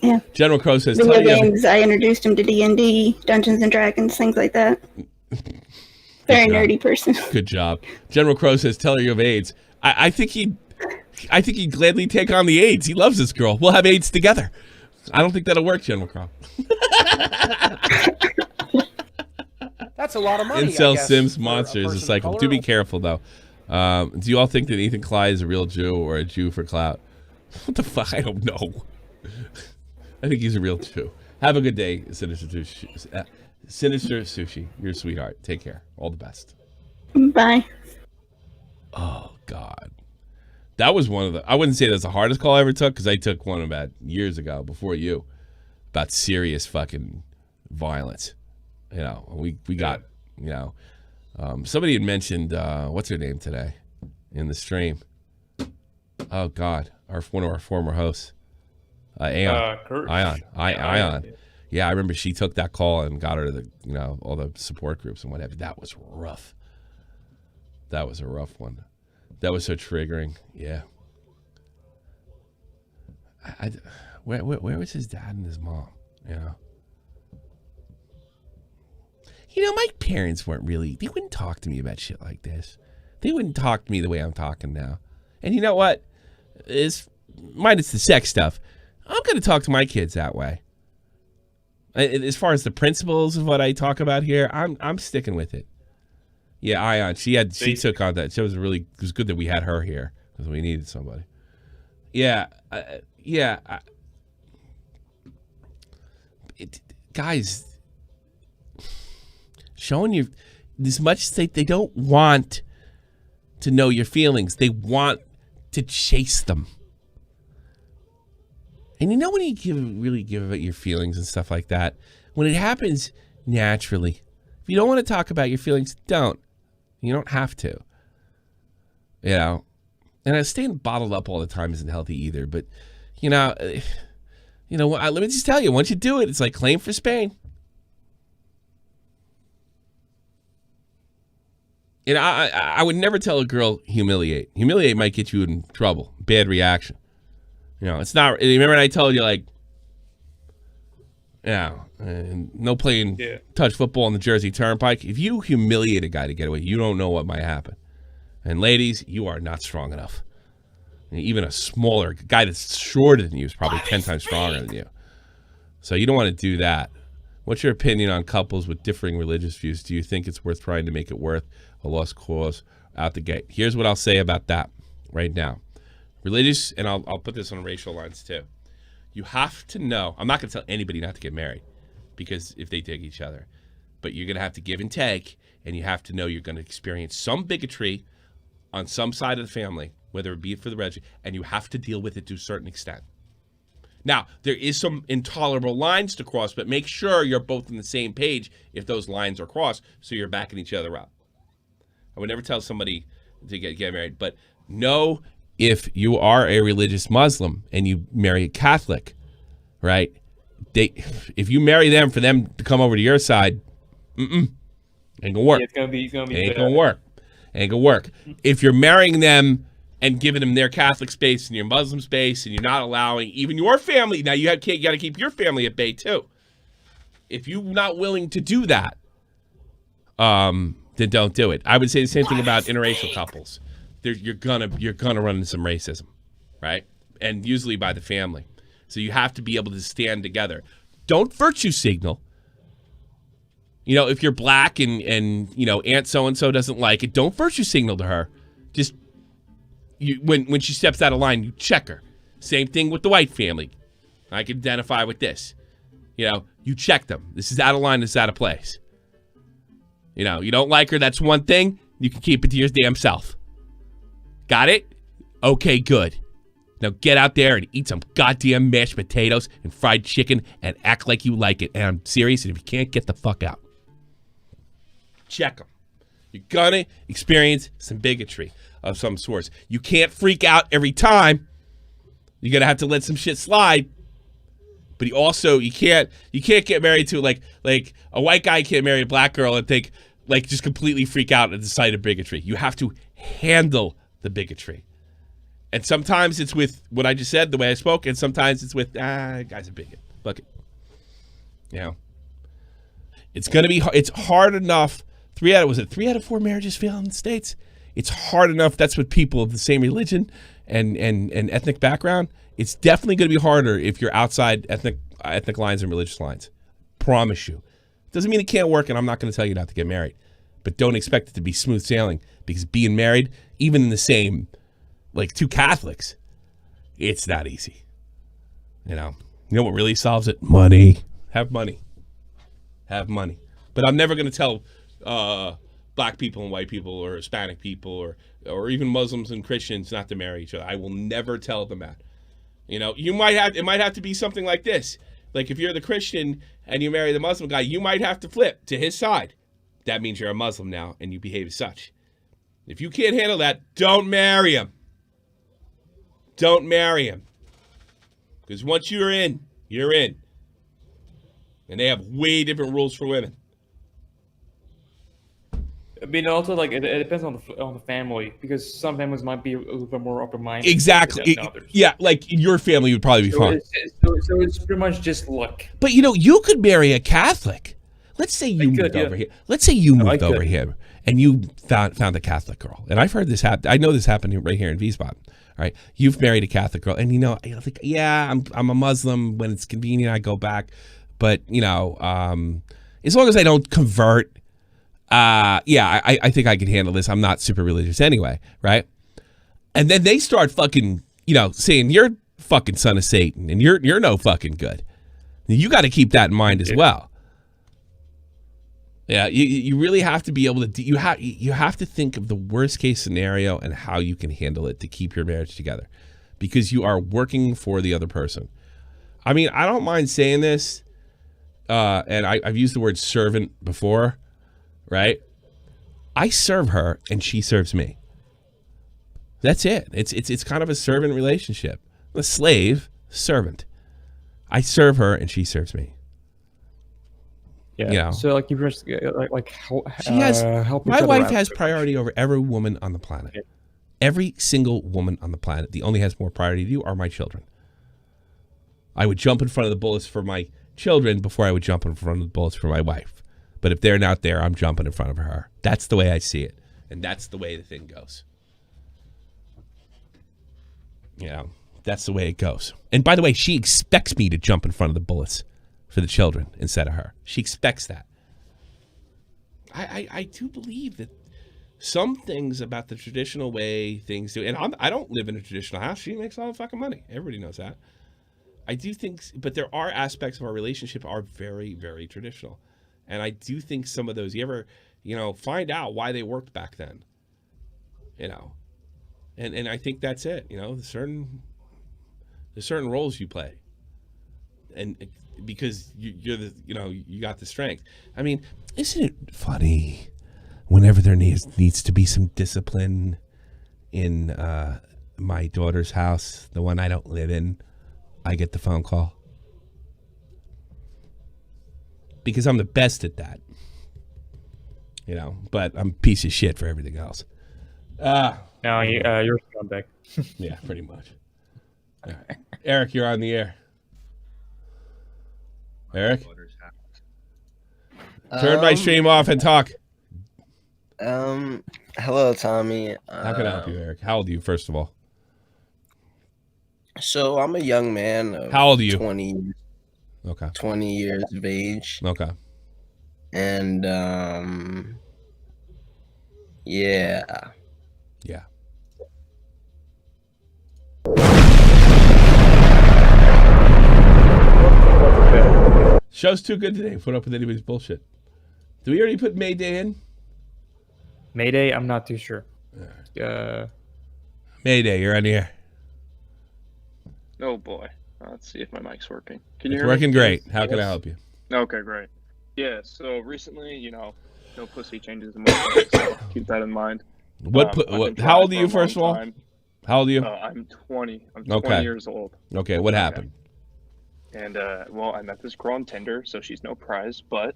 [SPEAKER 9] Yeah.
[SPEAKER 2] General Crow says,
[SPEAKER 9] video games. I introduced him to D&D, Dungeons and Dragons, things like that. Very nerdy person.
[SPEAKER 2] Good job. General Crow says, tell her you have AIDS. I think he'd gladly take on the AIDS. He loves this girl. We'll have AIDS together. I don't think that'll work, General Crow.
[SPEAKER 10] That's a lot of money.
[SPEAKER 2] Incel Sims Monsters. It's like, do be careful, though. Do you all think that Ethan Clyde is a real Jew or a Jew for clout? What the fuck? I don't know. I think he's a real two. Have a good day, Sinister Sushi. Sinister Sushi, you're a sweetheart. Take care. All the best.
[SPEAKER 9] Bye.
[SPEAKER 2] Oh, God. That was one of the, I wouldn't say that's the hardest call I ever took, because I took one about years ago, before you, about serious fucking violence. You know, we got, you know, somebody had mentioned, what's her name today in the stream? Oh, God. One of our former hosts. Ion. Yeah, I remember she took that call and got her to the, you know, all the support groups and whatever. That was rough. That was a rough one. That was so triggering. Yeah. Where was his dad and his mom? You know, my parents weren't really, they wouldn't talk to me about shit like this. They wouldn't talk to me the way I'm talking now. And you know what? Minus the sex stuff, I'm going to talk to my kids that way. As far as the principles of what I talk about here, I'm sticking with it. Yeah, Ion, she took on that. It was good that we had her here because we needed somebody. Yeah, guys, showing you as much as they don't want to know your feelings, they want to chase them. And you know when you really give about your feelings and stuff like that, when it happens naturally, if you don't want to talk about your feelings, don't. You don't have to. You know, and staying bottled up all the time isn't healthy either. But let me just tell you, once you do it, it's like claim for Spain. And I would never tell a girl humiliate. Humiliate might get you in trouble. Bad reaction. You know, it's not. Remember when I told you, like, no playing touch football on the Jersey Turnpike. If you humiliate a guy to get away, you don't know what might happen. And ladies, you are not strong enough. And even a smaller guy that's shorter than you is probably 10 times stronger than you. So you don't want to do that. What's your opinion on couples with differing religious views? Do you think it's worth trying to make it worth a lost cause out the gate? Here's what I'll say about that right now. Religious, and I'll put this on racial lines too. You have to know, I'm not going to tell anybody not to get married because if they dig each other, but you're going to have to give and take, and you have to know you're going to experience some bigotry on some side of the family, whether it be for the religion, and you have to deal with it to a certain extent. Now, there is some intolerable lines to cross, but make sure you're both on the same page if those lines are crossed, so you're backing each other up. I would never tell somebody to get married, but know if you are a religious Muslim and you marry a Catholic, right? If you marry them for them to come over to your side, ain't gonna work.
[SPEAKER 3] It's gonna be.
[SPEAKER 2] Ain't gonna work. Ain't gonna work. If you're marrying them and giving them their Catholic space and your Muslim space, and you're not allowing even your family, now you got to keep your family at bay too. If you're not willing to do that, then don't do it. I would say the same thing about interracial couples. You're gonna run into some racism, right? And usually by the family. So you have to be able to stand together. Don't virtue signal. You know, if you're black and Aunt so-and-so doesn't like it, don't virtue signal to her. Just when she steps out of line, you check her. Same thing with the white family. I can identify with this. You check them. This is out of line, this is out of place. You don't like her, that's one thing. You can keep it to your damn self. Got it? Okay, good. Now get out there and eat some goddamn mashed potatoes and fried chicken and act like you like it. And I'm serious, and if you can't, get the fuck out. Check them. You're gonna experience some bigotry of some sorts. You can't freak out every time. You're gonna have to let some shit slide. But you can't get married to like a white guy can't marry a black girl and think just completely freak out at the sight of bigotry. You have to handle the bigotry. And sometimes it's with what I just said, the way I spoke, and sometimes it's with, guy's a bigot. Fuck it. It's going to be, it's hard enough. 3 out of 4 marriages fail in the States? It's hard enough. That's with people of the same religion and ethnic background. It's definitely going to be harder if you're outside ethnic lines and religious lines. Promise you. Doesn't mean it can't work, and I'm not going to tell you not to get married. But don't expect it to be smooth sailing, because being married, even in the same, two Catholics, it's not easy. You know what really solves it? Money. Have money. Have money. But I'm never going to tell black people and white people or Hispanic people or even Muslims and Christians not to marry each other. I will never tell them that. You know, it might have to be something like this. Like if you're the Christian and you marry the Muslim guy, you might have to flip to his side. That means you're a Muslim now and you behave as such. If you can't handle that, don't marry him. Don't marry him. Because once you're in, you're in. And they have way different rules for women.
[SPEAKER 3] I mean, also, like, it depends on the family, because some families might be a little bit more open-minded.
[SPEAKER 2] Exactly.
[SPEAKER 3] Than others.
[SPEAKER 2] Yeah, like your family would probably be fine.
[SPEAKER 3] So it's pretty much just luck.
[SPEAKER 2] But you could marry a Catholic. Let's say you moved over here. Let's say you moved over here and you found a Catholic girl. And I've heard this happen. I know this happened right here in Wiesbaden. All right, you've married a Catholic girl, and like, yeah, I'm a Muslim. When it's convenient, I go back. But as long as I don't convert. I think I can handle this. I'm not super religious anyway, right? And then they start fucking, saying you're fucking son of Satan and you're no fucking good. You got to keep that in mind as well. Yeah, you really have to be able to. You have to think of the worst case scenario and how you can handle it to keep your marriage together, because you are working for the other person. I mean, I don't mind saying this, and I've used the word servant before. Right? I serve her and she serves me. That's it. It's kind of a servant relationship. A slave, servant. I serve her and she serves me.
[SPEAKER 3] Yeah. So like you help.
[SPEAKER 2] My wife has priority over every woman on the planet. Okay. Every single woman on the planet. The only has more priority to you are my children. I would jump in front of the bullets for my children before I would jump in front of the bullets for my wife. But if they're not there, I'm jumping in front of her. That's the way I see it. And that's the way the thing goes. That's the way it goes. And by the way, she expects me to jump in front of the bullets for the children instead of her. She expects that. I do believe that some things about the traditional way things do, and I don't live in a traditional house. She makes all the fucking money. Everybody knows that. I do think, but there are aspects of our relationship are very, very traditional. And I do think some of those, you ever, find out why they worked back then, and I think that's it. The certain roles you play, and because you're the, you got the strength. I mean, isn't it funny whenever there needs to be some discipline in my daughter's house, the one I don't live in, I get the phone call. Because I'm the best at that, but I'm a piece of shit for everything else.
[SPEAKER 3] No, you're a scumbag.
[SPEAKER 2] Yeah, pretty much. All right. Eric, you're on the air. Eric? Turn my stream off and talk.
[SPEAKER 11] Hello, Tommy.
[SPEAKER 2] How can I help you, Eric? How old are you, first of all?
[SPEAKER 11] So I'm a young man.
[SPEAKER 2] How old are you?
[SPEAKER 11] 20. Okay. 20 years of age.
[SPEAKER 2] Okay.
[SPEAKER 11] And yeah.
[SPEAKER 2] Yeah. Show's too good today. Put up with anybody's bullshit. Do we already put Mayday in?
[SPEAKER 3] Mayday, I'm not too sure.
[SPEAKER 2] Mayday, you're on the air.
[SPEAKER 12] Oh boy. Let's see if my mic's working. Can you
[SPEAKER 2] hear
[SPEAKER 12] me?
[SPEAKER 2] Working great. How can I help you?
[SPEAKER 12] Okay, great. Yeah, so recently, no pussy changes the market, so keep that in mind.
[SPEAKER 2] How old are you, first of all? How old are you?
[SPEAKER 12] I'm 20. I'm 20 years old.
[SPEAKER 2] Okay, what happened?
[SPEAKER 12] And, I met this girl on Tinder, so she's no prize, but,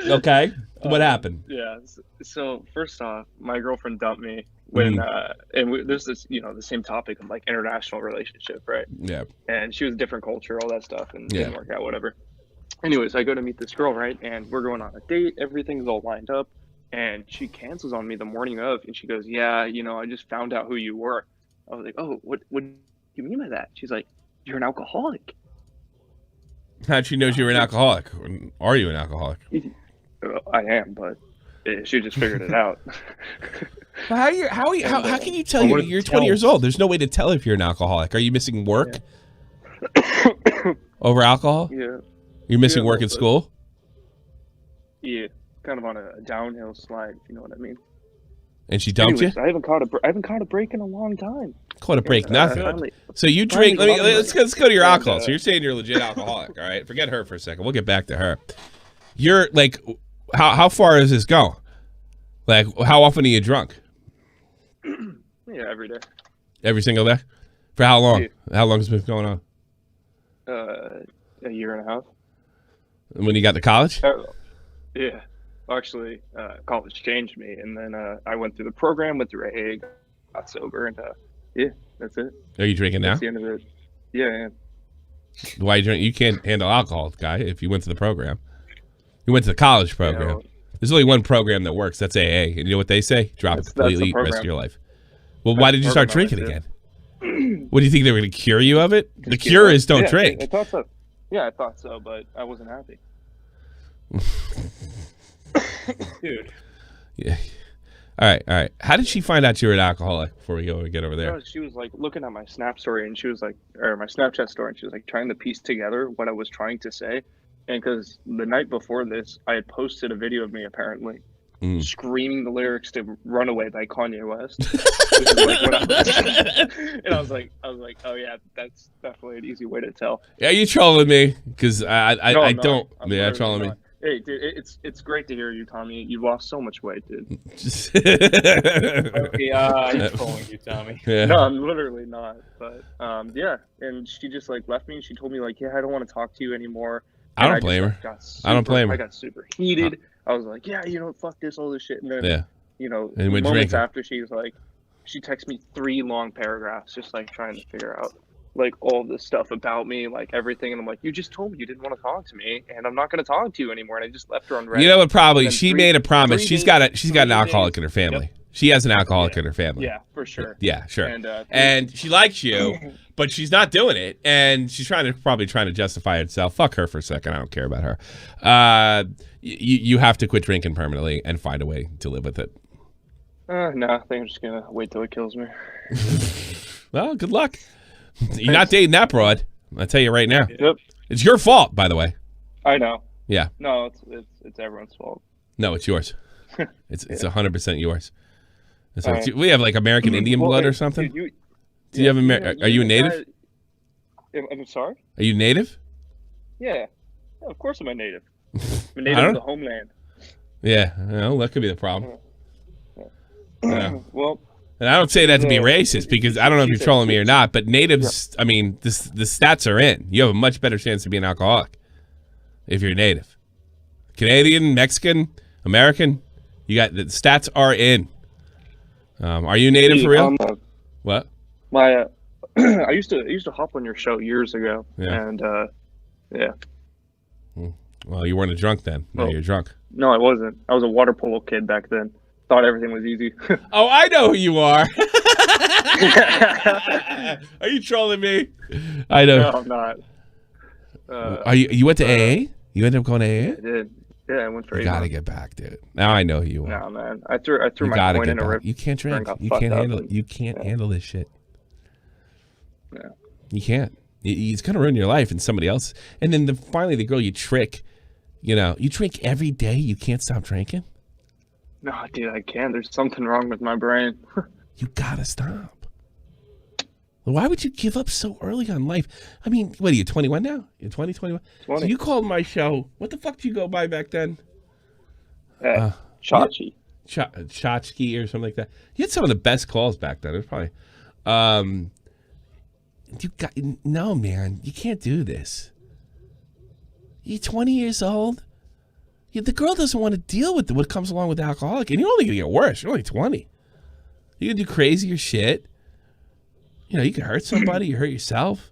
[SPEAKER 2] okay, what happened?
[SPEAKER 12] Yeah, so first off, my girlfriend dumped me when, there's this, the same topic of, like, international relationship, right?
[SPEAKER 2] Yeah.
[SPEAKER 12] And she was a different culture, all that stuff, and didn't work out, whatever. Anyways, I go to meet this girl, right? And we're going on a date, everything's all lined up, and she cancels on me the morning of, and she goes, yeah, I just found out who you were. I was like, oh, what do you mean by that? She's like, you're an alcoholic.
[SPEAKER 2] How'd she know you were an alcoholic? Are you an alcoholic?
[SPEAKER 12] I am, but she just figured it out.
[SPEAKER 2] How can you tell you're 20 years old? There's no way to tell if you're an alcoholic. Are you missing work over alcohol?
[SPEAKER 12] Yeah.
[SPEAKER 2] You're missing work at school?
[SPEAKER 12] Yeah, kind of on a downhill slide, if you know what I mean.
[SPEAKER 2] And she dumped you?
[SPEAKER 12] I haven't caught a break in a long time.
[SPEAKER 2] Caught a break, nothing. So you drink. Let's go to your alcohol. So you're saying you're a legit alcoholic, all right? Forget her for a second. We'll get back to her. You're like, how far is this going? Like, how often are you drunk?
[SPEAKER 12] Yeah, every day.
[SPEAKER 2] Every single day? For how long? Yeah. How long has it been going on?
[SPEAKER 12] A year and a half.
[SPEAKER 2] When you got to college?
[SPEAKER 12] Yeah. Actually, college changed me, and then I went through the program, went through AA, got sober, and yeah, that's it.
[SPEAKER 2] Are you drinking now?
[SPEAKER 12] That's the end of it. Yeah, I am.
[SPEAKER 2] Why you drink? You can't handle alcohol, guy, if you went to the program. You went to the college program. You know, there's only one program that works. That's AA. And you know what they say? Drop it completely, rest of your life. Well, why did you start drinking again? What do you think they were going to cure you of it? The cure is don't drink.
[SPEAKER 12] I thought so. Yeah, I thought so, but I wasn't happy.
[SPEAKER 3] Dude.
[SPEAKER 2] Yeah. All right. How did she find out you were an alcoholic before we go and get over there?
[SPEAKER 12] She was like looking at my Snap story, and she was like, or my Snapchat story, and she was like trying to piece together what I was trying to say. And because the night before this, I had posted a video of me apparently screaming the lyrics to "Runaway" by Kanye West. And I was like, oh yeah, that's definitely an easy way to tell.
[SPEAKER 2] Yeah, you trolling me? Because I don't. Yeah, trolling me.
[SPEAKER 12] Hey, dude, it's great to hear you, Tommy. You lost so much weight, dude.
[SPEAKER 3] He's trolling you, Tommy.
[SPEAKER 2] Yeah.
[SPEAKER 12] No, I'm literally not. But yeah, and she just like left me, and she told me like, yeah, I don't want to talk to you anymore.
[SPEAKER 2] I don't blame her. I don't blame her.
[SPEAKER 12] I got super heated. I was like, yeah, fuck this, all this shit. And then,
[SPEAKER 2] and
[SPEAKER 12] moments after, she was like, she texted me 3 long paragraphs, just like trying to figure out like all this stuff about me, like everything. And I'm like, you just told me you didn't want to talk to me, and I'm not going to talk to you anymore. And I just left her on red.
[SPEAKER 2] You know what? Probably she made a promise. She's got an alcoholic in her family. Yep. She has an alcoholic in her family.
[SPEAKER 12] Yeah, for sure.
[SPEAKER 2] Yeah, sure. And she likes you, but she's not doing it, and she's probably trying to justify herself. Fuck her for a second. I don't care about her. You have to quit drinking permanently and find a way to live with it.
[SPEAKER 12] No, I think I'm just gonna wait till it kills me.
[SPEAKER 2] Well, good luck. You're not dating that broad. I'll tell you right now.
[SPEAKER 12] Yep.
[SPEAKER 2] It's your fault, by the way.
[SPEAKER 12] I know.
[SPEAKER 2] Yeah.
[SPEAKER 12] No, it's everyone's fault.
[SPEAKER 2] No, it's yours. It's 100% yours. So we have like American Indian blood or something.
[SPEAKER 12] Dude,
[SPEAKER 2] do you have Are you a native?
[SPEAKER 12] I'm sorry.
[SPEAKER 2] Are you native?
[SPEAKER 12] Yeah, of course I'm a native. I'm a native of the homeland.
[SPEAKER 2] Yeah, well, that could be the problem.
[SPEAKER 12] Well.
[SPEAKER 2] And I don't say that to be racist because I don't know if you're trolling me or not, but natives, I mean, the stats are in. You have a much better chance to be an alcoholic if you're native. Canadian, Mexican, American, you got the stats are in. Are you native for real? What?
[SPEAKER 12] My I used to hop on your show years ago, and yeah.
[SPEAKER 2] Well, you weren't a drunk then. No, you're drunk.
[SPEAKER 12] No, I wasn't. I was a water polo kid back then. Thought everything was easy.
[SPEAKER 2] Oh, I know who you are. Are you trolling me? I know.
[SPEAKER 12] No, I'm not.
[SPEAKER 2] You went to AA? You ended up going to AA?
[SPEAKER 12] Yeah, I did. Yeah, I went for 8
[SPEAKER 2] You gotta
[SPEAKER 12] months.
[SPEAKER 2] get back, dude. Now I know who you are.
[SPEAKER 12] No, man. I threw my coin in a river.
[SPEAKER 2] You can't drink. You can't handle it. You can't handle this shit.
[SPEAKER 12] Yeah.
[SPEAKER 2] You can't. It's gonna ruin your life and somebody else. And then finally the girl you trick, you drink every day. You can't stop drinking.
[SPEAKER 12] No, dude, I can't. There's something wrong with my brain.
[SPEAKER 2] You gotta stop. Why would you give up so early on life? I mean, what are you, 21 now? You're 20, 21?
[SPEAKER 12] 20.
[SPEAKER 2] So you called my show. What the fuck did you go by back then?
[SPEAKER 12] Chachi.
[SPEAKER 2] Chachki or something like that. You had some of the best calls back then. It was probably... No, man. You can't do this. You're 20 years old. The girl doesn't want to deal with what comes along with alcoholic, and you're only going to get worse. You're only 20. You can do crazier shit. You can hurt somebody. You hurt yourself.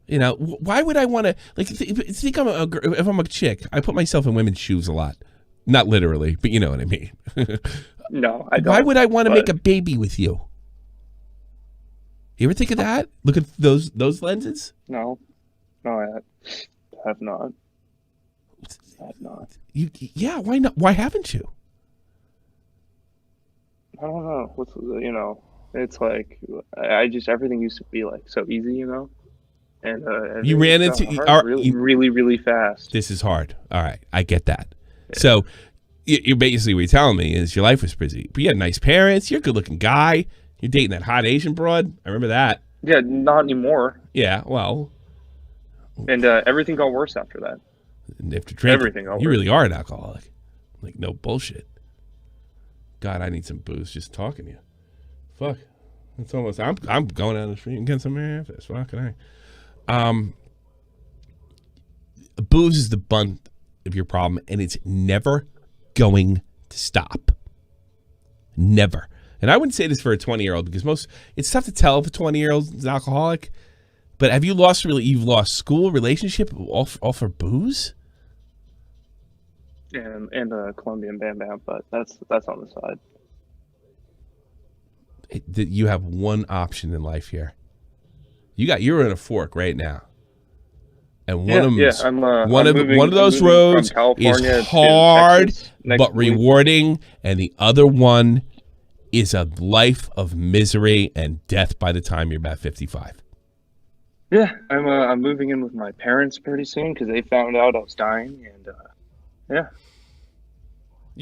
[SPEAKER 2] Why would I want to think if I'm a chick? I put myself in women's shoes a lot, not literally, but you know what I mean.
[SPEAKER 12] No, I don't.
[SPEAKER 2] Why would I want to make a baby with you? You ever think of that? Look at those lenses.
[SPEAKER 12] No, I have not. I have not.
[SPEAKER 2] Yeah, why not? Why haven't you?
[SPEAKER 12] don't know. It's like I just everything used to be like so easy, and
[SPEAKER 2] you ran into
[SPEAKER 12] really, really fast.
[SPEAKER 2] This is hard. All right, I get that. Yeah. So you're basically what you're telling me is your life was busy, but you had nice parents. You're a good-looking guy. You're dating that hot Asian broad. I remember that.
[SPEAKER 12] Yeah, not anymore.
[SPEAKER 2] Yeah, well,
[SPEAKER 12] and everything got worse after that.
[SPEAKER 2] And after drinking,
[SPEAKER 12] everything got worse.
[SPEAKER 2] You really are an alcoholic. Like no bullshit. God, I need some booze just talking to you. Fuck. It's almost. I'm going down the street and getting some air after this. Fucking A. Booze is the bunt of your problem, and it's never going to stop. Never. And I wouldn't say this for a 20-year-old because it's tough to tell if a 20-year-old is alcoholic. But have you you've lost school, relationship, all for booze?
[SPEAKER 12] And Colombian Bam Bam, but that's on the side.
[SPEAKER 2] You have one option in life here. You're in a fork right now, and one of those roads is hard but rewarding, and the other one is a life of misery and death by the time you're about 55.
[SPEAKER 12] Yeah, I'm moving in with my parents pretty soon because they found out I was dying, and yeah.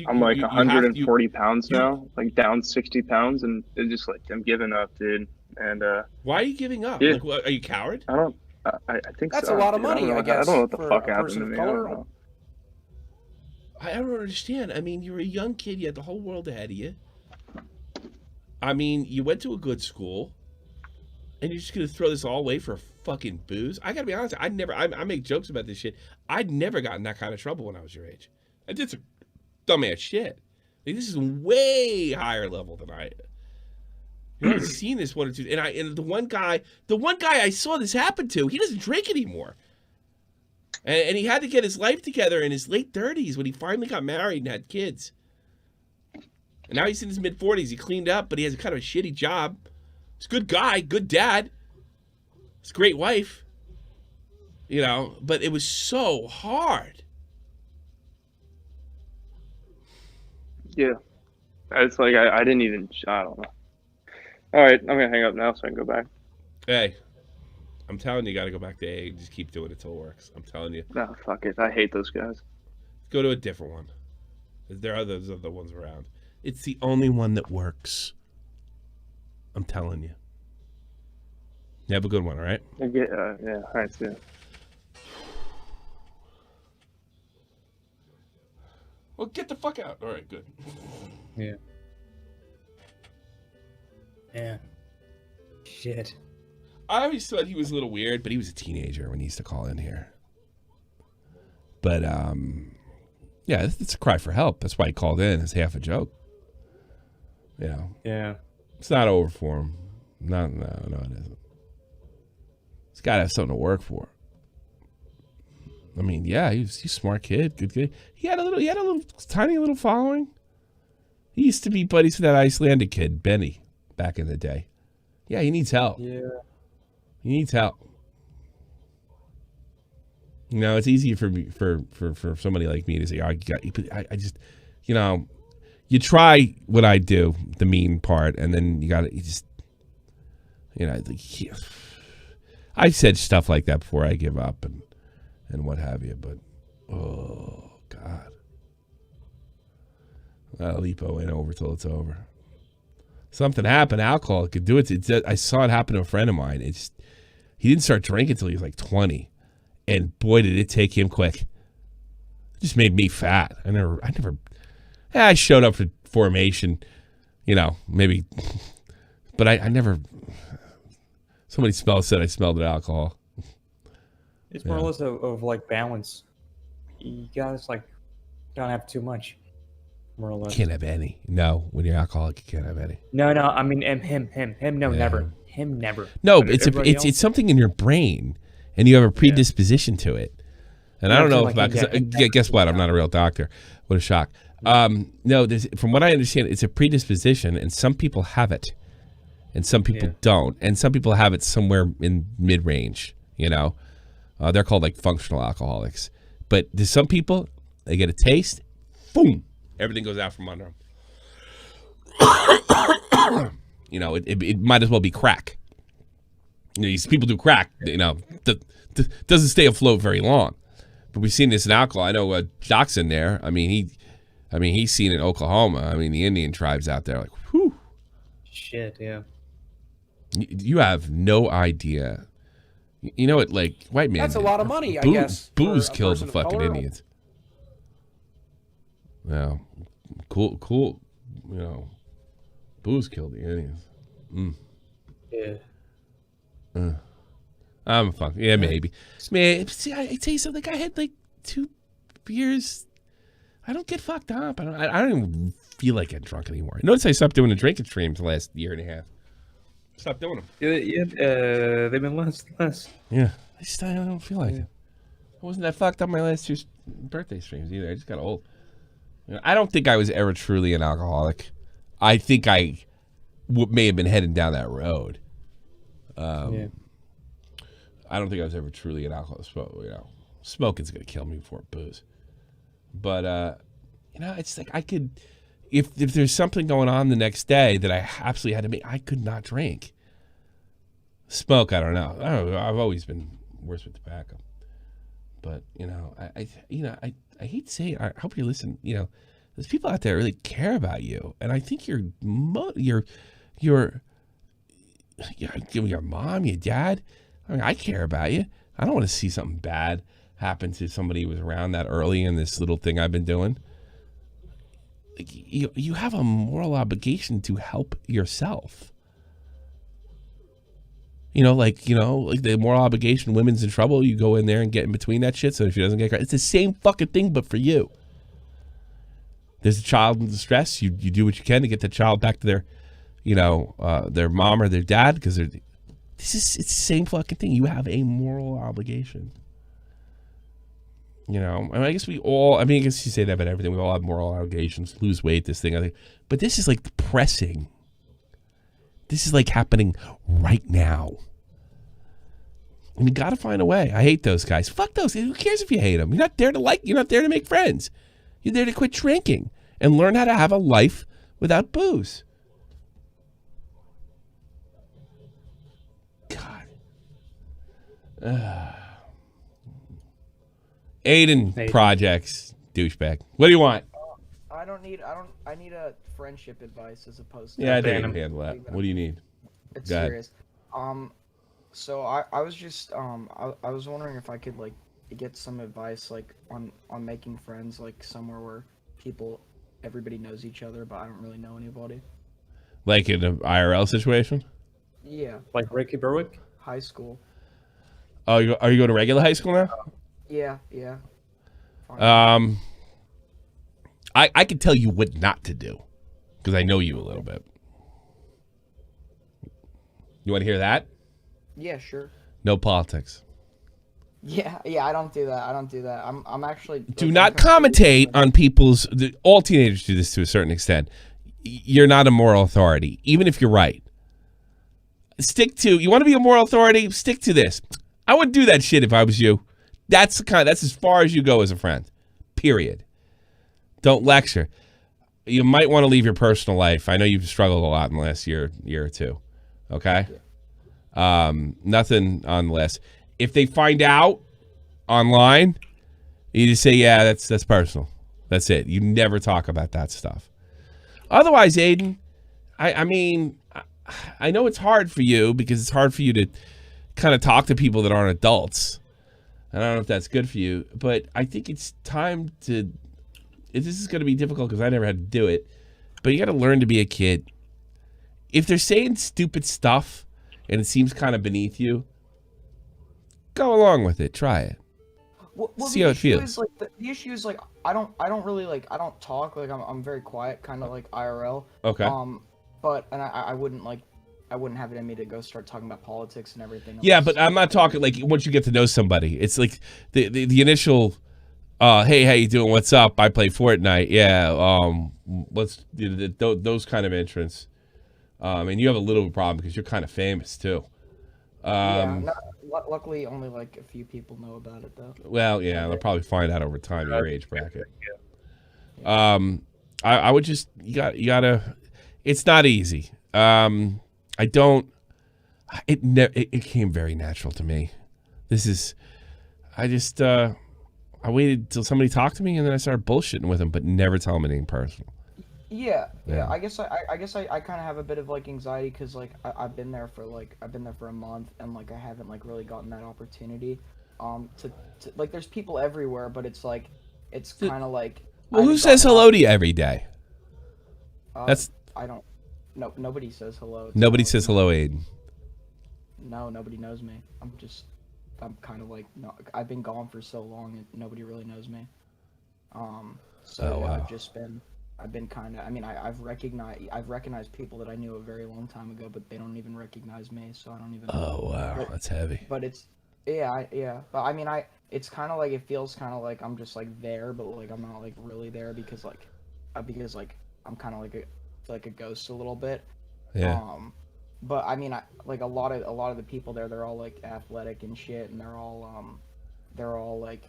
[SPEAKER 12] I'm like 140 pounds now, like down 60 pounds, and it's just like I'm giving up, dude. And
[SPEAKER 2] why are you giving up?
[SPEAKER 12] Yeah.
[SPEAKER 2] Like, are you a coward?
[SPEAKER 12] I think
[SPEAKER 10] that's
[SPEAKER 12] so.
[SPEAKER 10] a lot of money. I guess.
[SPEAKER 12] I don't know what the fuck happened to me.
[SPEAKER 2] I don't understand. I mean, you're a young kid. You had the whole world ahead of you. I mean, you went to a good school, and you're just gonna throw this all away for fucking booze? I gotta be honest. I make jokes about this shit. I'd never gotten that kind of trouble when I was your age. I did some dumbass shit. Like, this is way higher level than I. I've seen this one or two, and the one guy I saw this happen to, he doesn't drink anymore, and he had to get his life together in his late 30s when he finally got married and had kids. And now he's in his mid 40s. He cleaned up, but he has a kind of a shitty job. He's a good guy, good dad. He's a great wife, But it was so hard.
[SPEAKER 12] Yeah, it's like I didn't even. I don't know. All right, I'm gonna hang up now so I can go back.
[SPEAKER 2] Hey, I'm telling you, got to go back to A and just keep doing it till it works. I'm telling you.
[SPEAKER 12] No, fuck it. I hate those guys.
[SPEAKER 2] Go to a different one. There are those other ones around. It's the only one that works. I'm telling you. You have a good one, all right?
[SPEAKER 12] Yeah. All right, see ya.
[SPEAKER 2] Well, get the fuck out. All right, good.
[SPEAKER 3] Yeah. Yeah. Shit.
[SPEAKER 2] I always thought he was a little weird, but he was a teenager when he used to call in here. But, yeah, it's a cry for help. That's why he called in. It's half a joke.
[SPEAKER 3] Yeah.
[SPEAKER 2] It's not over for him. No, it isn't. He's got to have something to work for. I mean, yeah, he's a smart kid, good kid. He had a little tiny little following. He used to be buddies with that Icelandic kid, Benny, back in the day. Yeah, he needs help.
[SPEAKER 3] Yeah.
[SPEAKER 2] He needs help. It's easy for me for somebody like me to say, I just, you try what I do, the mean part, and then I said stuff like that before I give up and what have you, but oh God, I'll Lipo ain't over till it's over. Something happened. Alcohol could do it. I saw it happen to a friend of mine. He didn't start drinking until he was like 20, and boy, did it take him quick. It just made me fat. I showed up for formation, maybe, but I never. Somebody said I smelled the alcohol.
[SPEAKER 3] It's more or less of like balance. You guys don't have too much. More or less.
[SPEAKER 2] Can't have any. No, when you're alcoholic, you can't have any.
[SPEAKER 3] No. I mean him. No, yeah. Never. Him, never.
[SPEAKER 2] No, but it's something in your brain, and you have a predisposition to it. And I don't know guess what? I'm not a real doctor. What a shock. No, from what I understand, it's a predisposition, and some people have it, and some people don't, and some people have it somewhere in mid-range. They're called like functional alcoholics. But there's some people, they get a taste, boom, everything goes out from under them. You know, it might as well be crack. You know, these people do crack, you know, doesn't stay afloat very long. But we've seen this in alcohol. I know Jock's in there. I mean, he's seen it in Oklahoma. I mean, the Indian tribes out there, like, whew.
[SPEAKER 3] Shit, yeah.
[SPEAKER 2] You have no idea. You know what, like, white man.
[SPEAKER 10] That's a lot of money, I guess.
[SPEAKER 2] Booze killed the fucking Indians. Well, cool. You know, booze killed the Indians.
[SPEAKER 3] Yeah.
[SPEAKER 2] I'm fucking, yeah, maybe. Man, see, I tell you something. I had like 2 beers. I don't get fucked up. I don't even feel like getting drunk anymore. Notice I stopped doing the drinking streams the last year and a half. Stop doing them.
[SPEAKER 3] Yeah, they've been less.
[SPEAKER 2] Yeah, I don't feel like it. I wasn't that fucked up my last 2 birthday streams either. I just got old. You know, I don't think I was ever truly an alcoholic. I think I may have been heading down that road.
[SPEAKER 3] Yeah.
[SPEAKER 2] I don't think I was ever truly an alcoholic. You know, smoking's gonna kill me before booze. But you know, it's like I could, if there's something going on the next day that I absolutely had to make, I could not drink. Smoke, I don't know. I've always been worse with tobacco. But you know, I hate to say it. I hope you listen. You know, there's people out there that really care about you, and I think your mom, your dad. I mean, I care about you. I don't want to see something bad happen to somebody who was around that early in this little thing I've been doing. Like, you have a moral obligation to help yourself. You know, like the moral obligation, women's in trouble, you go in there and get in between that shit so she doesn't get caught. It's the same fucking thing, but for you. There's a child in distress. You do what you can to get the child back to their, their mom or their dad, because it's the same fucking thing. You have a moral obligation. You know, I mean, I guess I guess you say that about everything. We all have moral obligations. Lose weight, this thing, I think. But this is like depressing. This is like happening right now. And you got to find a way. I hate those guys. Fuck those. Who cares if you hate them? You're not there to make friends. You're there to quit drinking and learn how to have a life without booze. Aiden projects, douchebag. What do you want?
[SPEAKER 13] I need a friendship advice as opposed to.
[SPEAKER 2] Yeah, I think I can handle that. What do you need?
[SPEAKER 13] It's serious. So I was just I was wondering if I could like get some advice like on making friends like somewhere where everybody knows each other, but I don't really know anybody.
[SPEAKER 2] Like in an IRL situation?
[SPEAKER 13] Yeah.
[SPEAKER 3] Like Ricky Berwick?
[SPEAKER 13] High school.
[SPEAKER 2] Oh, are you going to regular high school now?
[SPEAKER 13] Yeah.
[SPEAKER 2] I can tell you what not to do because I know you a little bit. You want to hear that?
[SPEAKER 13] Yeah, sure.
[SPEAKER 2] No politics.
[SPEAKER 13] Yeah, I don't do that. I'm actually.
[SPEAKER 2] Do not commentate on people's. All teenagers do this to a certain extent. You're not a moral authority, even if you're right. You want to be a moral authority? Stick to this. I wouldn't do that shit if I was you. That's as far as you go as a friend. Period. Don't lecture. You might want to leave your personal life. I know you've struggled a lot in the last year or two. Okay? Nothing on the list. If they find out online, you just say, yeah, that's personal. That's it. You never talk about that stuff. Otherwise, Aiden, I mean, I know it's hard for you because it's hard for you to kind of talk to people that aren't adults. I don't know if that's good for you, but I think it's time to. This is going to be difficult because I never had to do it, but you got to learn to be a kid. If they're saying stupid stuff and it seems kind of beneath you, go along with it. Try it.
[SPEAKER 13] Well,
[SPEAKER 2] see how it feels.
[SPEAKER 13] Is, like, the issue is like I don't really like I don't talk like I'm very quiet, kind of like IRL.
[SPEAKER 2] Okay.
[SPEAKER 13] But I wouldn't have it in me to go start talking about politics and everything.
[SPEAKER 2] Yeah, but I'm not talking like once you get to know somebody. It's like the initial, hey, how you doing? What's up? I play Fortnite. Yeah. Those kind of entrance. And you have a little problem because you're kind of famous too.
[SPEAKER 13] Luckily, only like a few people know about it though.
[SPEAKER 2] Well, yeah, they'll probably find out over time your age bracket. I would just you gotta. It's not easy. I don't. It came very natural to me. I waited till somebody talked to me, and then I started bullshitting with them, but never tell them anything personal.
[SPEAKER 13] Yeah. I guess I kind of have a bit of like anxiety because like I've been there for a month, and like I haven't like really gotten that opportunity. To like there's people everywhere, but it's like it's kind of like.
[SPEAKER 2] Well, who says hello to you every day? That's.
[SPEAKER 13] I don't. No, nobody says hello.
[SPEAKER 2] Nobody says hello, Aiden.
[SPEAKER 13] No, nobody knows me. I'm kind of like, no, I've been gone for so long and nobody really knows me. Wow. I've been kind of, I mean, I've recognized people that I knew a very long time ago, but they don't even recognize me, so I don't even.
[SPEAKER 2] Oh wow, that's heavy.
[SPEAKER 13] But it's, yeah. But I mean, it's kind of like, it feels kind of like I'm just like there, but like I'm not like really there because I'm kind of like a ghost a little bit.
[SPEAKER 2] Yeah.
[SPEAKER 13] But I mean, like a lot of the people there, they're all like athletic and shit, and they're all like,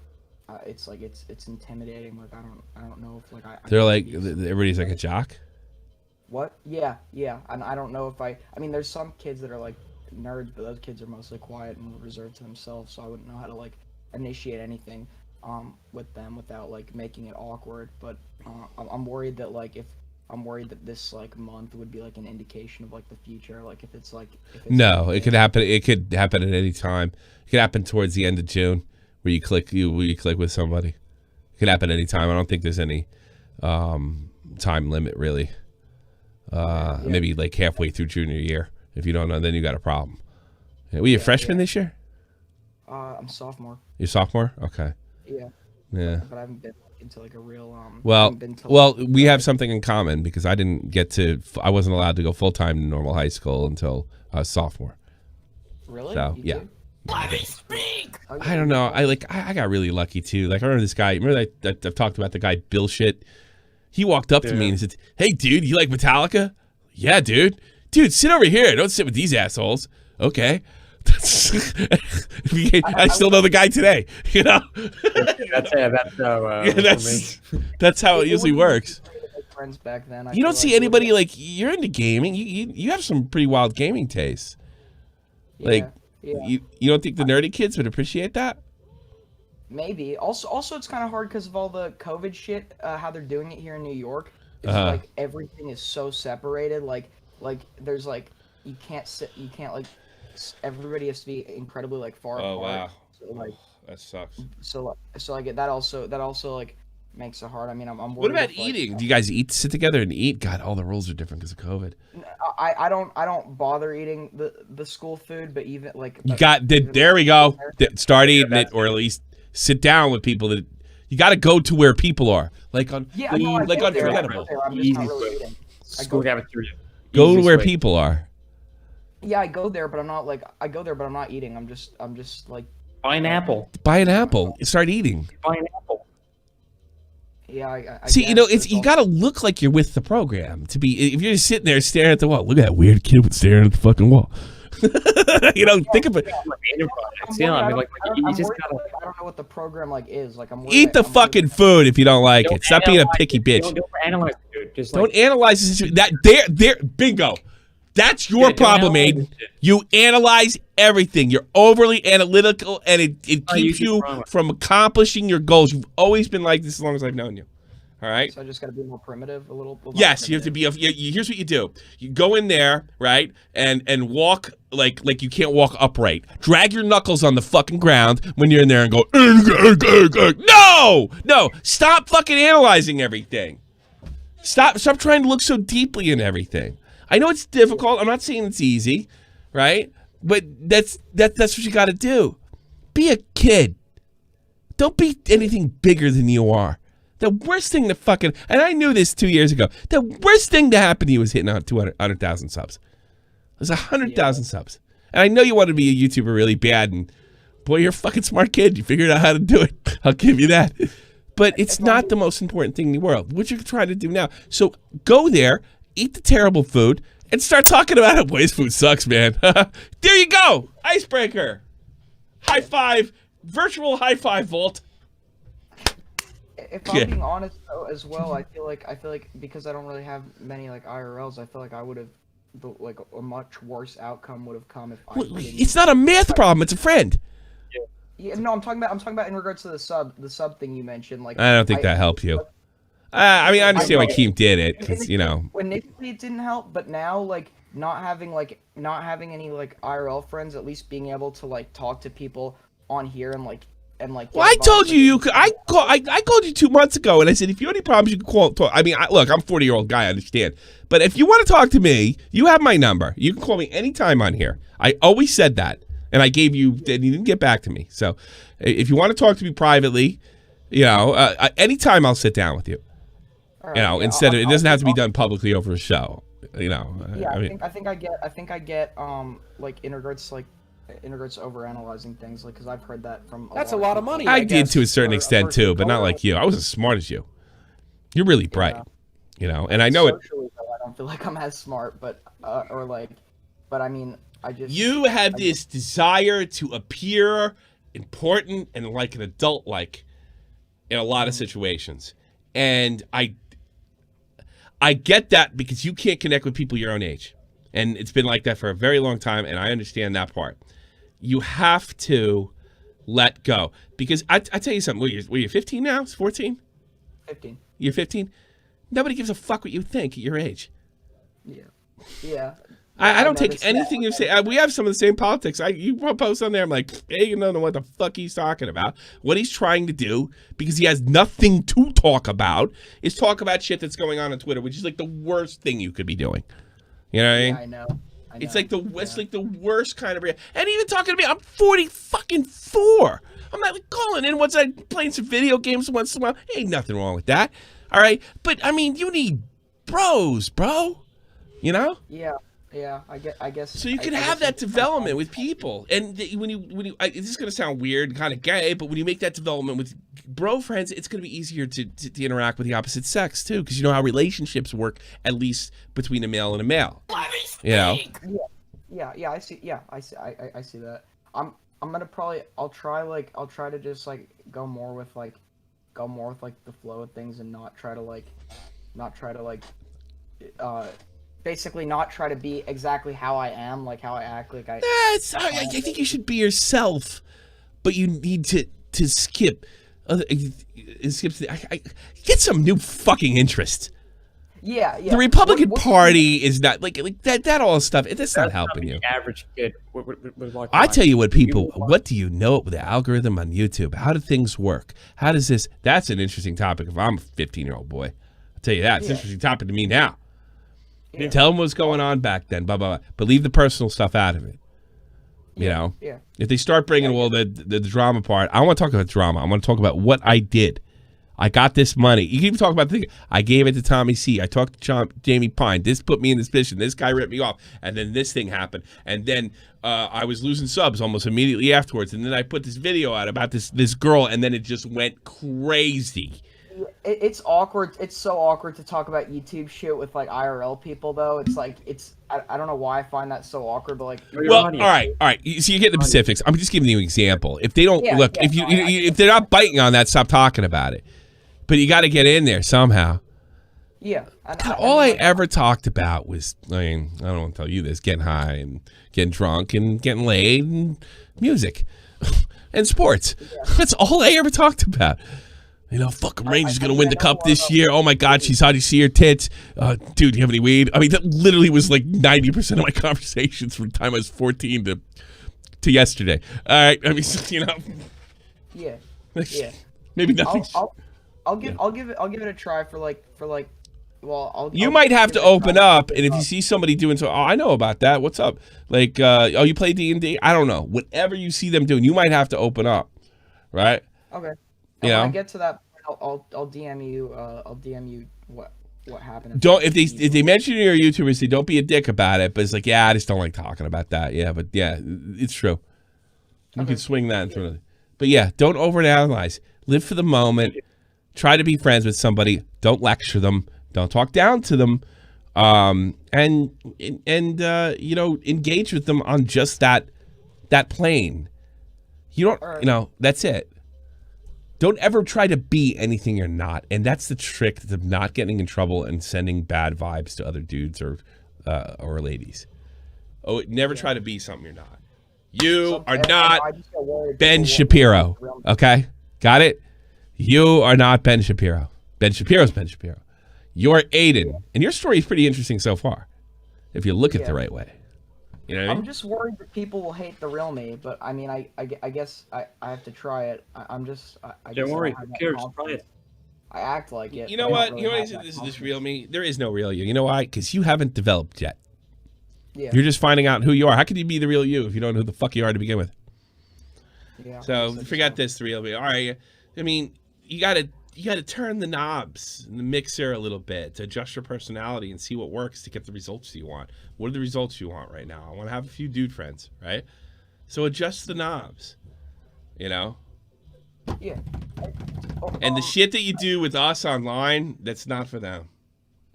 [SPEAKER 13] it's like it's intimidating. Like I don't know if like
[SPEAKER 2] they're like everybody's like a jock.
[SPEAKER 13] What? Yeah. And I don't know if I mean, there's some kids that are like nerds, but those kids are mostly quiet and reserved to themselves, so I wouldn't know how to like initiate anything with them without like making it awkward. But I'm worried that like I'm worried that this like month would be like an indication of like the future. Like if it's
[SPEAKER 2] no, it could happen. It could happen at any time. It could happen towards the end of June, where you click with somebody. It could happen any time. I don't think there's any time limit really. Maybe like halfway through junior year. If you don't know, then you got a problem. Were you a freshman this year?
[SPEAKER 13] I'm sophomore.
[SPEAKER 2] You're sophomore? Okay.
[SPEAKER 13] Yeah.
[SPEAKER 2] Yeah.
[SPEAKER 13] But I haven't been into like a real
[SPEAKER 2] Well, we have something in common because I wasn't allowed to go full time to normal high school until I was sophomore.
[SPEAKER 13] Really?
[SPEAKER 2] So yeah. I don't know. I got really lucky too. Like I remember this guy. Remember that I've talked about the guy Bill shit. He walked up to me and he said, "Hey, dude, you like Metallica?" "Yeah, dude." "Dude, sit over here. Don't sit with these assholes." "Okay." I still know the guy today, you know. That's how it usually works.
[SPEAKER 13] Friends back then.
[SPEAKER 2] You don't see anybody like you're into gaming. You have some pretty wild gaming tastes. Like you don't think the nerdy kids would appreciate that?
[SPEAKER 13] Maybe. Also, it's kind of hard because of all the COVID shit. How they're doing it here in New York. It's like everything is so separated. Like there's like you can't like. Everybody has to be incredibly like far apart.
[SPEAKER 2] Oh wow!
[SPEAKER 13] So, like,
[SPEAKER 2] that sucks.
[SPEAKER 13] So like that also like makes it hard. I mean, I'm worried.
[SPEAKER 2] What about eating? Do you guys sit together and eat? God, all the rules are different because of COVID.
[SPEAKER 13] I don't bother eating the school food, but even like
[SPEAKER 2] there we go. Start eating it, or at least sit down with people that you got to go to where people are. Like on Unforgettable.
[SPEAKER 3] School cafeteria.
[SPEAKER 2] Go to where people are.
[SPEAKER 13] Yeah, I go there, but I'm not eating. I'm just like
[SPEAKER 3] buy an apple.
[SPEAKER 2] Buy an apple. Start eating.
[SPEAKER 3] Buy an apple.
[SPEAKER 13] Yeah, I
[SPEAKER 2] see,
[SPEAKER 13] guess,
[SPEAKER 2] you got to look like you're with the program to be. If you're just sitting there staring at the wall, look at that weird kid staring at the fucking wall. Think of it.
[SPEAKER 13] I don't know what the program like is. Like
[SPEAKER 2] eat the fucking food if you don't like it. Stop being a picky bitch. Don't
[SPEAKER 3] analyze it, dude.
[SPEAKER 2] Don't analyze it. That bingo. That's your problem, Aiden. You analyze everything. You're overly analytical, and it keeps you from accomplishing your goals. You've always been like this as long as I've known you. All right?
[SPEAKER 13] So I just got to be more primitive, a little
[SPEAKER 2] yes, you have to be. Here's what you do. You go in there, right, and walk like you can't walk upright. Drag your knuckles on the fucking ground when you're in there and go, no! Stop fucking analyzing everything. Stop trying to look so deeply in everything. I know it's difficult. I'm not saying it's easy, right? But that's what you got to do. Be a kid. Don't be anything bigger than you are. The worst thing to and I knew this 2 years ago. The worst thing to happen to you was hitting out 100,000 subs. It was 100,000 subs. And I know you want to be a YouTuber really bad, and boy, you're a fucking smart kid. You figured out how to do it. I'll give you that. But it's not the most important thing in the world. What you're trying to do now. So go there. Eat the terrible food and start talking about it. Boys, food sucks, man. There you go. Icebreaker. High five. Virtual high five, Volt.
[SPEAKER 13] If I'm being honest though, as well, I feel like because I don't really have many like IRLs, I feel like I would have a much worse outcome would have come if I.
[SPEAKER 2] It's not a math problem. It's a friend.
[SPEAKER 13] Yeah, no, I'm talking about in regards to the sub thing you mentioned. Like,
[SPEAKER 2] I don't think that helped you. I mean, I understand why Keem did it, because, you know.
[SPEAKER 13] Initially it didn't help, but now, like, not having any, like, IRL friends, at least being able to, like, talk to people on here and
[SPEAKER 2] Well, I told you could. I called you 2 months ago, and I said, if you have any problems, you can call. I mean, look, I'm a 40-year-old guy, I understand. But if you want to talk to me, you have my number. You can call me anytime on here. I always said that. And I gave you, and you didn't get back to me. So if you want to talk to me privately, you know, anytime I'll sit down with you. Right, you know, instead of, it doesn't have to be done publicly over a show. You know,
[SPEAKER 13] yeah,
[SPEAKER 2] I mean,
[SPEAKER 13] I think I get like in regards to overanalyzing things, like, because I've heard that from.
[SPEAKER 10] That's a lot of money.
[SPEAKER 2] I did to a certain extent too, but not like you. I wasn't as smart as you. You're really bright, you know, and I know
[SPEAKER 13] socially, though, I don't feel like I'm as smart, but I mean,
[SPEAKER 2] you have this desire to appear important and like an adult, like in a lot of situations, and I get that because you can't connect with people your own age, and it's been like that for a very long time, and I understand that part. You have to let go, because I tell you something. Were you 15 now? 14?
[SPEAKER 13] 15.
[SPEAKER 2] You're 15. Nobody gives a fuck what you think at your age.
[SPEAKER 13] Yeah.
[SPEAKER 2] I don't take anything you say. We have some of the same politics. You post on there, I'm like, hey, you don't know what the fuck he's talking about. What he's trying to do, because he has nothing to talk about, is talk about shit that's going on Twitter, which is like the worst thing you could be doing. You know what I mean?
[SPEAKER 13] I know.
[SPEAKER 2] It's like the worst kind of and even talking to me, I'm 44. I'm not like calling in once I playing some video games once in a while. Ain't nothing wrong with that. All right, but I mean, you need bros, bro. You know?
[SPEAKER 13] Yeah, I guess.
[SPEAKER 2] So you can have that development with people, and when you, this is gonna sound weird, kind of gay, but when you make that development with bro friends, it's gonna be easier to interact with the opposite sex too, because you know how relationships work, at least between a male and a male. You know.
[SPEAKER 13] Yeah, I see. Yeah, I see that. I'm gonna I'll try to just like go more with the flow of things and not try to basically not try to be exactly how I am, like how I act, like I.
[SPEAKER 2] I think you should be yourself, but you need to skip. Get some new fucking interest.
[SPEAKER 13] Yeah.
[SPEAKER 2] The Republican Party is not like that all stuff. That's not helping you.
[SPEAKER 3] Average kid.
[SPEAKER 2] I tell you what, people. What do you know with the algorithm on YouTube? How do things work? How does this? That's an interesting topic. If I'm a 15-year-old boy, I'll tell you that. It's an interesting topic to me now. Yeah. Tell them what's going on back then, blah, blah, blah. But leave the personal stuff out of it. You know?
[SPEAKER 13] Yeah.
[SPEAKER 2] If they start bringing the drama part, I don't want to talk about drama. I want to talk about what I did. I got this money. You can even talk about the thing. I gave it to Tommy C. I talked to Jamie Pine. This put me in this position. This guy ripped me off. And then this thing happened. And then I was losing subs almost immediately afterwards. And then I put this video out about this girl, and then it just went crazy.
[SPEAKER 13] It's awkward. It's so awkward to talk about YouTube shit with like IRL people, though. It's like I don't know why I find that so awkward, but like.
[SPEAKER 2] Well, all right. So you get the specifics. I'm just giving you an example. If they don't if they're not biting on that, stop talking about it. But you got to get in there somehow.
[SPEAKER 13] Yeah.
[SPEAKER 2] All I ever talked about was, I mean, I don't want to tell you this, getting high and getting drunk and getting laid and music and sports. Yeah. That's all I ever talked about. You know, fucking Rangers going to win the cup this year. Oh, my God, she's hot. You see her tits? Dude, do you have any weed? I mean, that literally was like 90% of my conversations from the time I was 14 to yesterday. All right. I mean, you know.
[SPEAKER 13] Yeah.
[SPEAKER 2] Maybe nothing.
[SPEAKER 13] I'll give it a try for like. Well,
[SPEAKER 2] you might have to open up, and if you see somebody doing so, I know about that. What's up? Like, you play D&D? I don't know. Whatever you see them doing, you might have to open up, right?
[SPEAKER 13] Okay.
[SPEAKER 2] You know?
[SPEAKER 13] When I get to that point, I'll DM you. I'll DM you what happened.
[SPEAKER 2] If they mention your YouTubers, say don't be a dick about it. But it's like, yeah, I just don't like talking about that. Yeah, but yeah, it's true. You can swing that in front of it. But yeah, don't overanalyze. Live for the moment. Try to be friends with somebody. Don't lecture them. Don't talk down to them. And you know, engage with them on just that plane. You don't. You know, that's it. Don't ever try to be anything you're not. And that's the trick of not getting in trouble and sending bad vibes to other dudes or or ladies. Oh, never try to be something you're not. You are not Ben Shapiro. Okay? Got it? You are not Ben Shapiro. Ben Shapiro's Ben Shapiro. You're Aiden. And your story is pretty interesting so far, if you look at it the right way. You know what I mean?
[SPEAKER 13] I'm just worried that people will hate the real me, but I mean, I guess I have to try it. I guess
[SPEAKER 3] Don't worry,
[SPEAKER 13] I
[SPEAKER 3] who cares? Try it.
[SPEAKER 13] I act like it.
[SPEAKER 2] You know what? You know what? This is this real me. There is no real you. You know why? Because you haven't developed yet.
[SPEAKER 13] Yeah.
[SPEAKER 2] You're just finding out who you are. How can you be the real you if you don't know who the fuck you are to begin with?
[SPEAKER 13] Yeah.
[SPEAKER 2] So forget this, the real me. All right. I mean, you gotta turn the knobs in the mixer a little bit to adjust your personality and see what works to get the results you want. What are the results you want right now? I want to have a few dude friends, right? So adjust the knobs, you know?
[SPEAKER 13] Yeah.
[SPEAKER 2] And the shit that you do with us online, that's not for them,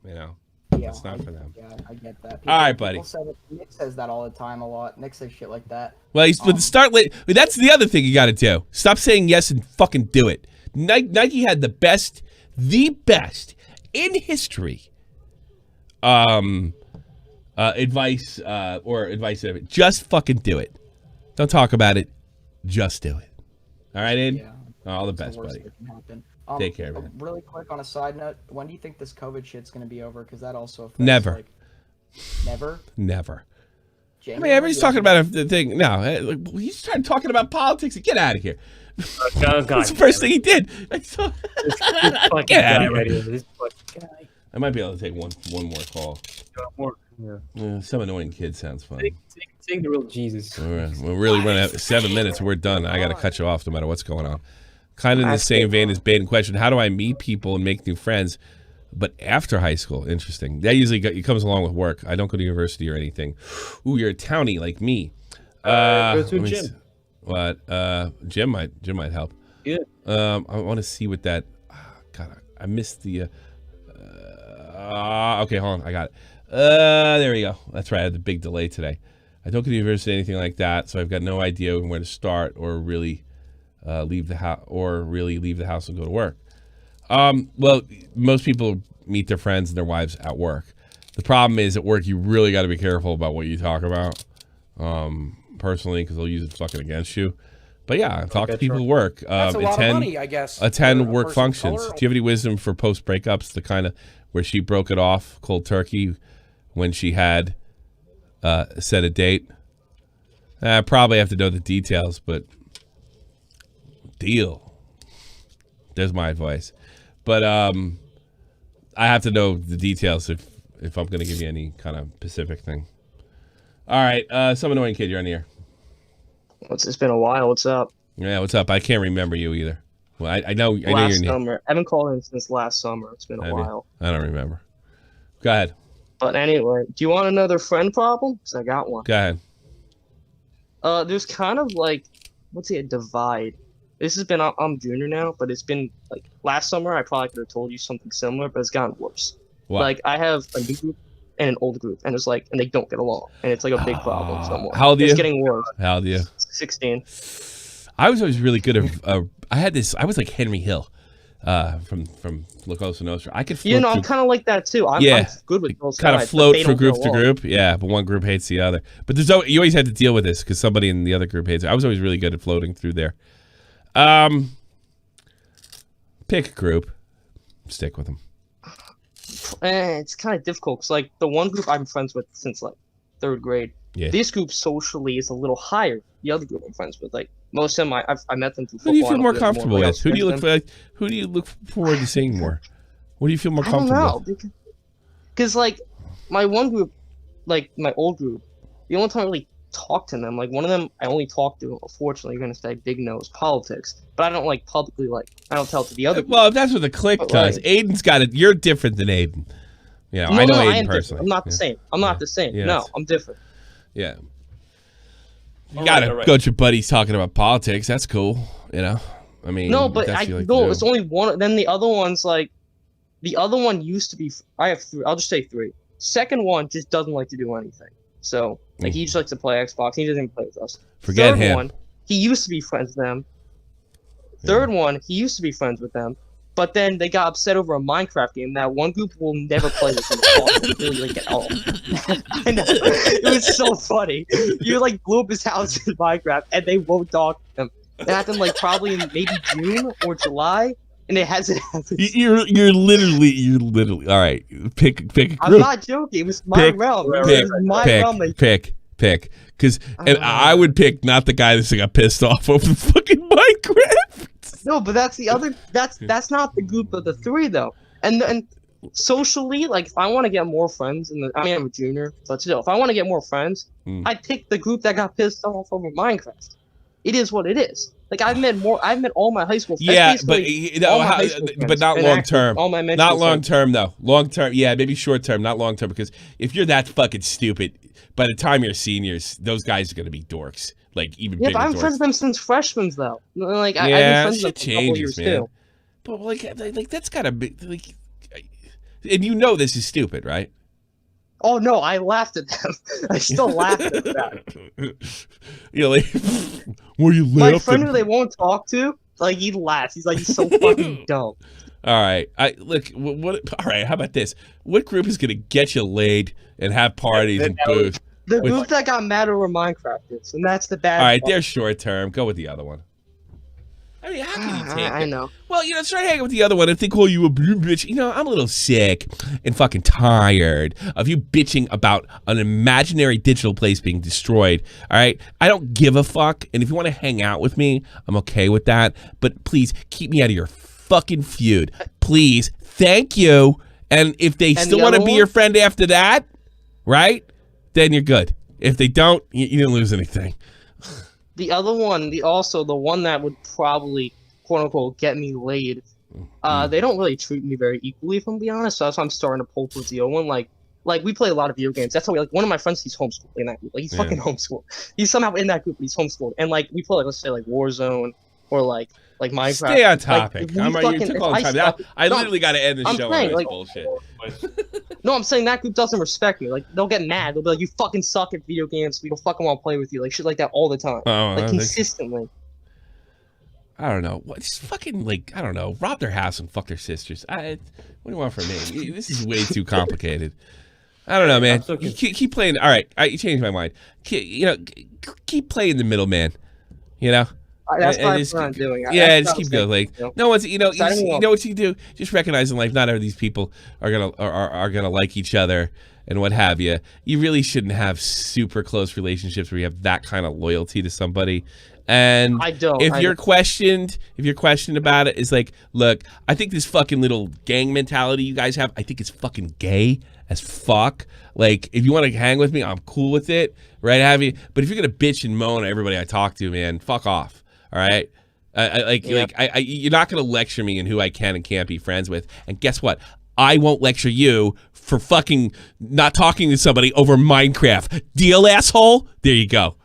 [SPEAKER 2] you know?
[SPEAKER 13] Yeah,
[SPEAKER 2] that's not for them.
[SPEAKER 13] Yeah, I get that.
[SPEAKER 2] All right, buddy.
[SPEAKER 13] Nick says that all the time a lot. Nick says shit like that.
[SPEAKER 2] Well, start late. That's the other thing you got to do. Stop saying yes and fucking do it. Nike had the best in history advice of it. Just fucking do it. Don't talk about it. Just do it. All right, Aiden?
[SPEAKER 13] Yeah.
[SPEAKER 2] All the best, buddy. Take care, man.
[SPEAKER 13] Really quick on a side note, when do you think this COVID shit's going to be over? Because that also affects,
[SPEAKER 2] Never.
[SPEAKER 13] Like, never?
[SPEAKER 2] Never. I
[SPEAKER 13] Jamie,
[SPEAKER 2] mean, everybody's talking about the thing. No, he started talking about politics. Get out of here.
[SPEAKER 3] Oh, God.
[SPEAKER 2] That's the first thing he did. Get out of here.
[SPEAKER 3] Right here. This fucking guy.
[SPEAKER 2] I might be able to take one more call.
[SPEAKER 3] More. Yeah.
[SPEAKER 2] Some annoying kid sounds fun.
[SPEAKER 3] Take the real Jesus.
[SPEAKER 2] We're really running out. 7 minutes. We're done. I got to cut you off no matter what's going on. Kind of in the same vein as Baden question. How do I meet people and make new friends, but after high school? Interesting. That usually it comes along with work. I don't go to university or anything. Ooh, you're a townie like me.
[SPEAKER 3] Go to a gym.
[SPEAKER 2] What? Gym might help.
[SPEAKER 3] Yeah.
[SPEAKER 2] I want to see what that. God, I missed the. Okay, hold on. I got it. There we go. That's right. I had the big delay today. I don't go to university or anything like that, so I've got no idea where to start or really leave the house and go to work. Well, most people meet their friends and their wives at work. The problem is at work, you really got to be careful about what you talk about, personally, because they'll use it fucking against you. But yeah, talk to people at work.
[SPEAKER 10] That's a lot of money, I guess.
[SPEAKER 2] Attend work functions. Do you have any wisdom for post breakups? The kind of where she broke it off cold turkey when she had set a date. I probably have to know the details, but deal. There's my advice. But I have to know the details if I'm going to give you any kind of specific thing. All right, some annoying kid, you're on the air.
[SPEAKER 14] It's been a while. What's up?
[SPEAKER 2] Yeah, what's up? I can't remember you either. Well, I know you're
[SPEAKER 14] last
[SPEAKER 2] near.
[SPEAKER 14] Summer. I haven't called in since last summer. It's been a while.
[SPEAKER 2] I don't remember. Go ahead.
[SPEAKER 14] But anyway, do you want another friend problem? Because I got one.
[SPEAKER 2] Go ahead.
[SPEAKER 14] There's kind of like, let's say, a divide. This has been, I'm junior now, but it's been like last summer. I probably could have told you something similar, but it's gotten worse.
[SPEAKER 2] What?
[SPEAKER 14] Like I have a new group and an old group, and it's like, and they don't get along, and it's like a big problem somewhere.
[SPEAKER 2] How old are you?
[SPEAKER 14] It's getting worse.
[SPEAKER 2] How old are you?
[SPEAKER 14] 16.
[SPEAKER 2] I was always really good at. I was like Henry Hill, from La Cosa Nostra. I could. Float
[SPEAKER 14] I'm kind of like that too. I'm good with both
[SPEAKER 2] kind
[SPEAKER 14] sides,
[SPEAKER 2] of float
[SPEAKER 14] but
[SPEAKER 2] from group to group. Yeah, but one group hates the other. But you always had to deal with this because somebody in the other group hates it. I was always really good at floating through there. Pick a group, stick with them.
[SPEAKER 14] It's kind of difficult because like the one group I'm friends with since like 3rd grade. Yeah. This group socially is a little higher. The other group I'm friends with, like most of them, I met them through football.
[SPEAKER 2] Who do you feel more comfortable with? Who do you look for? Who do you look forward to seeing more? What do you feel more comfortable with?
[SPEAKER 14] Because like my one group, like my old group, the only time I really talk to them, like one of them I only talk to. Unfortunately, you're gonna say big nose politics, but I don't like publicly I don't tell it to the other.
[SPEAKER 2] Well, if that's what the clique does. Like, Aiden's got it. You're different than Aiden. You know, I know Aiden personally.
[SPEAKER 14] I'm not the same. I'm not the same. Yeah, no, I'm different.
[SPEAKER 2] Yeah. You gotta go to your buddies talking about politics. That's cool. You know, I mean,
[SPEAKER 14] no, but it's only one. Then the other one's like, the other one used to be. I have 3. I'll just say 3. Second one just doesn't like to do anything. So like he just likes to play Xbox. He doesn't play with us.
[SPEAKER 2] Forget
[SPEAKER 14] Third
[SPEAKER 2] him.
[SPEAKER 14] One, he used to be friends with them. Third one, he used to be friends with them. But then they got upset over a Minecraft game that one group will never play this really, at all. I know. It was so funny. You like blew up his house in Minecraft and they won't talk to him. It happened like probably in maybe June or July, and it hasn't happened.
[SPEAKER 2] You're literally all right. Pick a group.
[SPEAKER 14] I'm not joking. It was my realm. It was my realm.
[SPEAKER 2] Pick. Because I would pick not the guy that got pissed off over the fucking Minecraft.
[SPEAKER 14] No, but that's the other. That's not the group of the three though. And socially, like if I want to get more friends, I'm a junior, but still, if I want to get more friends, I'd pick the group that got pissed off over Minecraft. It is what it is. Like I've met all my high school friends.
[SPEAKER 2] Yeah, but not long term. Not long term though. Long term, yeah, maybe short term, not long term. Because if you're that fucking stupid, by the time you're seniors, those guys are gonna be dorks. Like even bigger.
[SPEAKER 14] Yeah, but I'm friends with them since freshmen though. Like I've been friends with them for a couple years too.
[SPEAKER 2] But like that's gotta be like, and you know this is stupid, right?
[SPEAKER 14] Oh no, I laughed at them. I still laugh at that.
[SPEAKER 2] You're like, were you laughing?
[SPEAKER 14] My friend who they won't talk to, like he laughs. He's like, he's so fucking dumb.
[SPEAKER 2] All right, what? All right, how about this? What group is gonna get you laid and have parties and booze?
[SPEAKER 14] The group that got mad over Minecraft is, and that's the bad.
[SPEAKER 2] All right, they're short term. Go with the other one. I mean, how can you take it?
[SPEAKER 14] I know.
[SPEAKER 2] Well, start hanging with the other one. If they call you a bitch, I'm a little sick and fucking tired of you bitching about an imaginary digital place being destroyed. All right? I don't give a fuck. And if you want to hang out with me, I'm okay with that. But please keep me out of your fucking feud. Please. Thank you. And if they still want to be your friend after that, right? Then you're good. If they don't, you didn't lose anything.
[SPEAKER 14] The other one, the one that would probably, quote unquote, get me laid, they don't really treat me very equally, if I'm being honest. So that's why I'm starting to pull towards the other one. Like we play a lot of video games. That's how one of my friends, he's homeschooled in that group. Like he's fucking homeschooled. He's somehow in that group, but he's homeschooled. And like we play let's say Warzone or like Minecraft.
[SPEAKER 2] Stay on topic. You took all the time. I literally got to end the show on this bullshit.
[SPEAKER 14] No, I'm saying that group doesn't respect me. Like they'll get mad. They'll be like, "You fucking suck at video games. We don't fucking want to play with you." Like shit like that all the time. Like consistently.
[SPEAKER 2] I don't know. What? Just fucking I don't know. Rob their house and fuck their sisters. What do you want from me? This is way too complicated. I don't know, man. Keep playing. All right, you changed my mind. Keep playing the middleman.
[SPEAKER 14] That's what I'm not doing.
[SPEAKER 2] Just keep going. No one's. You know what you do. Just recognize in life, not all these people are gonna like each other and what have you. You really shouldn't have super close relationships where you have that kind of loyalty to somebody. And
[SPEAKER 14] I don't.
[SPEAKER 2] If you're questioned about it, it's like, look, I think this fucking little gang mentality you guys have, I think it's fucking gay as fuck. Like, if you want to hang with me, I'm cool with it, right? But if you're gonna bitch and moan at everybody I talk to, man, fuck off. All right, you're not gonna lecture me in who I can and can't be friends with. And guess what? I won't lecture you for fucking not talking to somebody over Minecraft. Deal, asshole. There you go.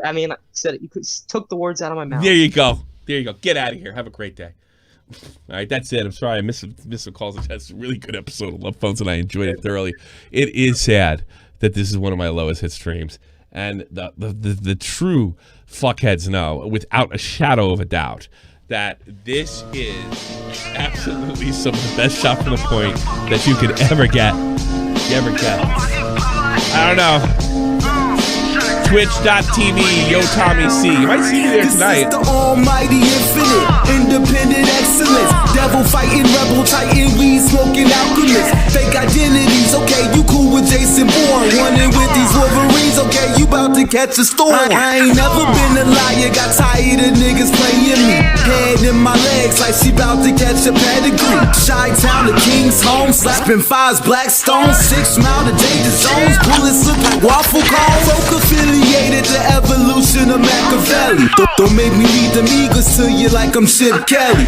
[SPEAKER 14] I mean, I said it. You took the words out of my mouth.
[SPEAKER 2] There you go. Get out of here. Have a great day. All right, that's it. I'm sorry I missed some calls. That's a really good episode of Love Phones, and I enjoyed it thoroughly. It is sad that this is one of my lowest hit streams. And the true fuckheads know, without a shadow of a doubt, that this is absolutely some of the best shot from the point that you could ever get. I don't know. Twitch.tv, yo Tommy C. You might see me there tonight.
[SPEAKER 15] This is the almighty infinite, independent excellence. Devil fighting, rebel titan, weed smoking alchemist. Fake identities, okay, you cool with Jason Bourne. Running with these Wolverines, okay, you about to catch a storm. I ain't never been a liar, got tired of niggas playing me. Head in my legs like she about to catch a pedigree. Chi-town to King's home, slapping fives, black stones. 6 mile to danger zones, bullets look like waffle cones. Folk affiliated the evolution of Machiavelli. Don't make me lead them eagles to you like I'm Chip Kelly.